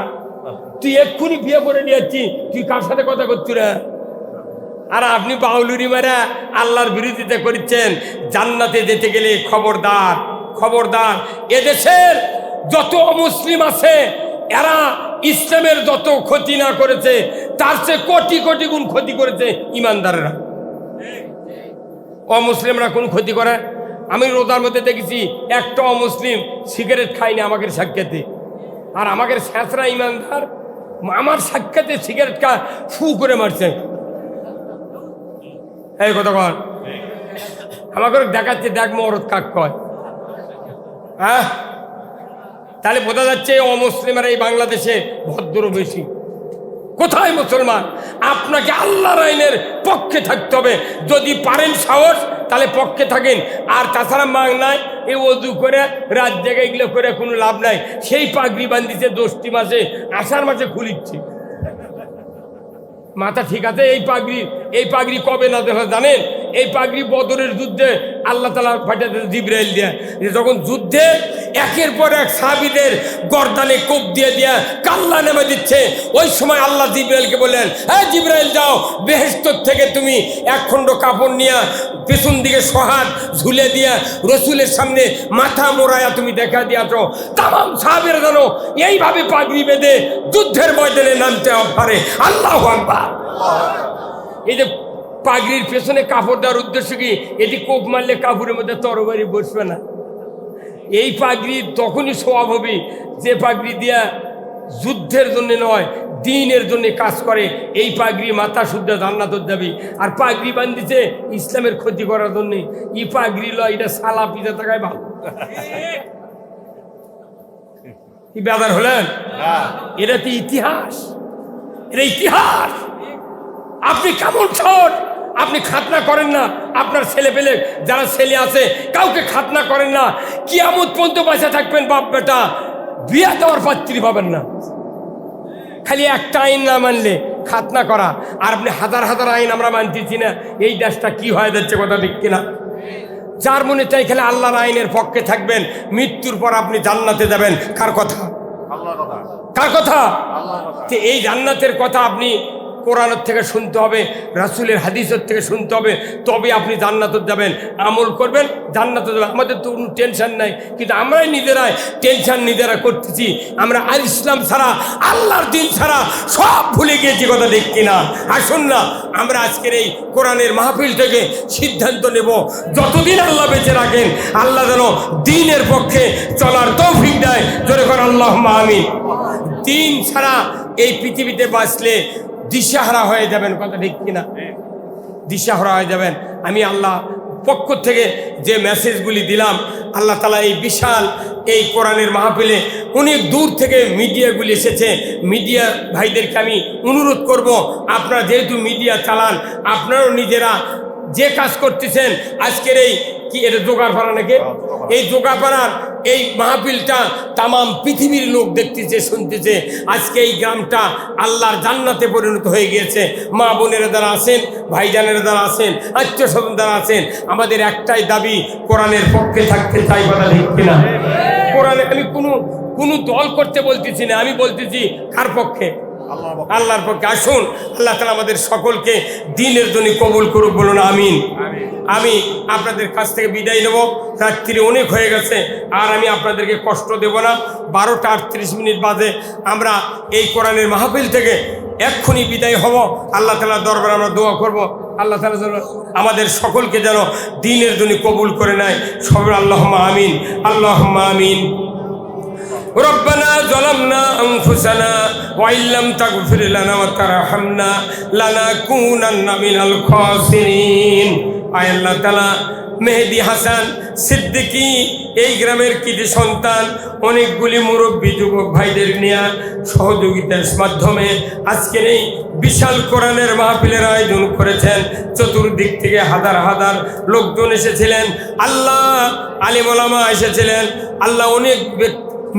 তুই এক্ষুনি বিয়ে করে নিয়ে যাচ্ছি, তুই কার সাথে কথা করছু রে? আর আপনি বাউলুরি মারা আল্লাহর বিরোধিতা করছেন। জান্নাতে যেতে গেলে খবরদার, খবরদার, এদেশের যত অমুসলিম আছে এরা ইসলামের যত ক্ষতি না করেছে তার চেয়ে কোটি কোটি গুণ ক্ষতি করেছে ইমানদারেরা। অমুসলিমরা কোন ক্ষতি করে? আমি রোজার মধ্যে দেখেছি একটা অমুসলিম সিগারেট খায়নি আমাকে সাক্ষাতে, আর আমাকে শেষরা ইমানদার আমার সাক্ষাতে সিগারেট খা ফু করে মারছে। এই কথা কর, আমাকে দেখাচ্ছে দেখ মরদ কাক কয়। হ্যাঁ, তাহলে বোঝা যাচ্ছে অমুসলিমেরা এই বাংলাদেশে ভদ্র বেশি। কোথায় মুসলমান? আপনাকে আল্লাহর আইনের পক্ষে থাকতে হবে, যদি পারেন সাহস তাহলে পক্ষে থাকেন, আর তাছাড়া মাং নাই এই অজু করে রাত জায়গায় এগুলো করে কোনো লাভ নাই। সেই পাগড়ি বান্ধিছে 10টি মাসে, আষাঢ় মাসে খুলিচ্ছে মাথা, ঠিক আছে? এই পাগড়ি কবে না দেখা জানেন? এই পাগড়ি বদরের যুদ্ধে আল্লাহ তাআলা পাঠাতে জিবরাইল দিয়ে, যখন যুদ্ধে একের পর এক সাহাবীদের গর্দানে কোপ দিয়ে দিয়া কাল্লা নেমে দিচ্ছে, ওই সময় আল্লাহ জিবরাইলকে বললেন, হ্যাঁ জিবরাইল যাও, বেহেশত থেকে তুমি এক খণ্ড কাপড় নিয়ে পেছন দিকে সহাত ঝুলে দিয়া রসুলের সামনে মাথা মোড়ায়া তুমি দেখা দিয়াছ। তাম সাহাবীরা জানো এইভাবে পাগড়ি বেঁধে যুদ্ধের ময়দানে নামতে পারে। আল্লাহু আকবার। এই যে পাগড়ির পেছনে কাপড় দেওয়ার উদ্দেশ্য কি? এটি কোপ মারলে কাপড়ের মধ্যে তরবারি বসবে না। এই পাগড়ি তখনই স্বভাব হবে যে পাগড়ি দিয়া যুদ্ধের জন্য নয়, দিনের জন্য কাজ করে। এই পাগড়ি মাথা শুদ্ধ জান্নাত যাবি, আর পাগড়ি বান্ধিছে ইসলামের ক্ষতি করার জন্য। ই পাগড়ি লয়, এটা সালা পিজা থাকায় ভালো। কি ব্যাপার হলেন? এটা তো ইতিহাস, এটা ইতিহাস। আপনি কেমন ছোট, আপনি খাতনা করেন না, আপনার ছেলে পেলে যারা ছেলে আছে কাউকে খাতনা করেন না, কিয়ামত পর্যন্ত বাঁচা থাকবেন বাপ বেটা, বিয়ে দেওয়ার পাত্রী পাবেন না। খালি একটা আইন না মানলে খাতনা করা, আর আপনি হাজার হাজার আইন আমরা মানতেছি না, এই দেশটা কি হয়ে যাচ্ছে কথা ঠিক কিনা? যার মনে চাই খেলে আল্লাহর আইনের পক্ষে থাকবেন, মৃত্যুর পর আপনি জান্নাতে যাবেন। কার কথা? আল্লাহর কথা। কার কথা? আল্লাহর কথা। যে এই জান্নাতের কথা আপনি কোরআনের থেকে শুনতে হবে, রাসূলের হাদিসের থেকে শুনতে হবে, তবে আপনি জান্নাতে যাবেন। আমল করবেন, জান্নাতে যাবেন। আমাদের তো কোনো টেনশন নাই, কিন্তু আমরাই নিজেরাই টেনশন নিজেরা করতেছি। আমরা আর ইসলাম ছাড়া, আল্লাহর দিন ছাড়া সব ভুলে গিয়েছি কথা ঠিক কিনা? আসুন না আমরা আজকের এই কোরআনের মাহফিল থেকে সিদ্ধান্ত নেব, যতদিন আল্লাহ বেঁচে রাখেন আল্লাহ যেন দ্বীনের পক্ষে চলার তৌফিক দেয়। জোরে করে আল্লাহুম্মা আমিন। দ্বীন ছাড়া এই পৃথিবীতে বাঁচলে দিশাহারা হয়ে যাবেন কথা ঠিক কিনা? দিশাহারা হয়ে যাবেন। আমি আল্লাহ পক্ষ থেকে যে মেসেজগুলি দিলাম, আল্লাহ তাআলা এই বিশাল এই কোরআনের মাহফিলে অনেক দূর থেকে মিডিয়াগুলি এসেছে, মিডিয়া ভাইদেরকে আমি অনুরোধ করব, আপনারা যেহেতু মিডিয়া চালান, আপনারাও নিজেরা যে কাজ করতেছেন আজকের এই কি এটা জোগাড়পাড়া নাকি এই জোগাড়পাড়ার এই মাহফিলটা তামাম পৃথিবীর লোক দেখতেছে শুনতেছে আজকে এই গ্রামটা আল্লাহর জান্নাতে পরিণত হয়ে গিয়েছে মা বোনেরা যারা আছেন ভাইজানেরা যারা আছেন আত্মীয় স্বজন যারা আছেন আমাদের একটাই দাবি কোরআনের পক্ষে থাকতে চাই কথা ঠিক কিনা কোরআনে আমি কোনো দল করতে বলতেছি না আমি বলতেছি কার পক্ষে আল্লাহর পক্ষে আসুন আল্লাহ তাআলা আমাদের সকলকে দ্বীনের জন্য কবুল করুক বলুন আমিন আমি আপনাদের কাছ থেকে বিদায় নেব রাত্রি অনেক হয়ে গেছে আর আমি আপনাদেরকে কষ্ট দেব না 12টা 38 মিনিট বাদে আমরা এই কোরআনের মাহফিল থেকে এক্ষুনি বিদায় হব আল্লাহ তাআলার দরবারে আমরা দোয়া করব আল্লাহ তাআলা যেন আমাদের সকলকে যেন দ্বীনের জন্য কবুল করে নেয় সবাই আল্লাহুম্মা আমিন আল্লাহুম্মা আমিন ربنا ظلمنا أنفسنا وإن لم تغفر لنا وترحمنا لنكونن من الخاسرين আয় আল্লাহ তাআলা মেহেদি হাসান সিদ্দিকী এই গ্রামের কৃতি সন্তান অনেকগুলি মুরব্বী যুবক ভাইদের নিয়ে সহযোগিতার মাধ্যমে আজকের এই বিশাল কোরআনের মাহফিলের আয়োজন করেছেন চতুর্দিক থেকে হাজার হাজার লোকজন এসেছিলেন আল্লাহ আলিম ওলামা এসেছিলেন আল্লাহ অনেক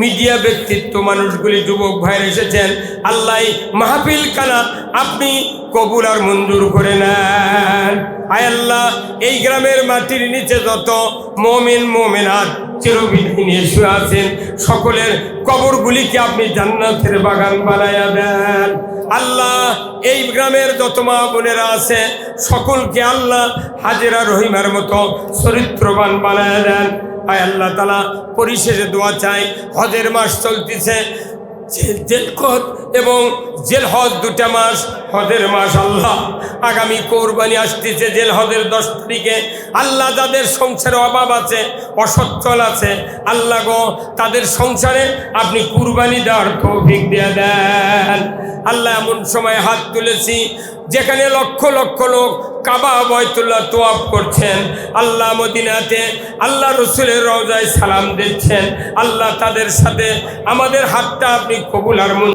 মিডিয়া ব্যক্তিত্ব মানুষগুলি যুবক ভাইরা এসেছেন আল্লাহ মাহফিল খানা আপনি কবুল আর মঞ্জুর করে নেন আয় আল্লাহ এই গ্রামের মাটির নিচে যত মুমিন মুমিনাত চিরবিদায় নিয়ে শুয়ে আছেন সকলের কবরগুলিকে আপনি জান্নাতের বাগান বানায়া দেন আল্লাহ এই গ্রামের যত মা বোনেরা আছে সকলকে আল্লাহ হাজেরা রহিমার মতো চরিত্রবান বানায়া দেন আয় আল্লাহ তাআলা পরিশেষে দোয়া চাই হজের মাস চলতেছে জেলকদ এবং জেল হজ 2টা মাস হজের মাস আল্লাহ আগামী কোরবানি আসতেছে জেল হজের 10 তারিখে আল্লাহ যাদের সংসারে অভাব আছে অসচ্ছল আছে আল্লাহ গো তাদের সংসারে আপনি কুরবানি দেওয়ার তৌফিক দিয়ে দেন আল্লাহ এমন সময় হাত তুলেছি যেখানে লক্ষ লক্ষ লোক কাবা বাইতুল্লাহ তওয়াফ করছেন আল্লাহ মদিনাতে আল্লাহ রসুলের রওজায় সালাম দিচ্ছেন আল্লাহ তাদের সাথে আমাদের হাতটা আপনি কবুল আর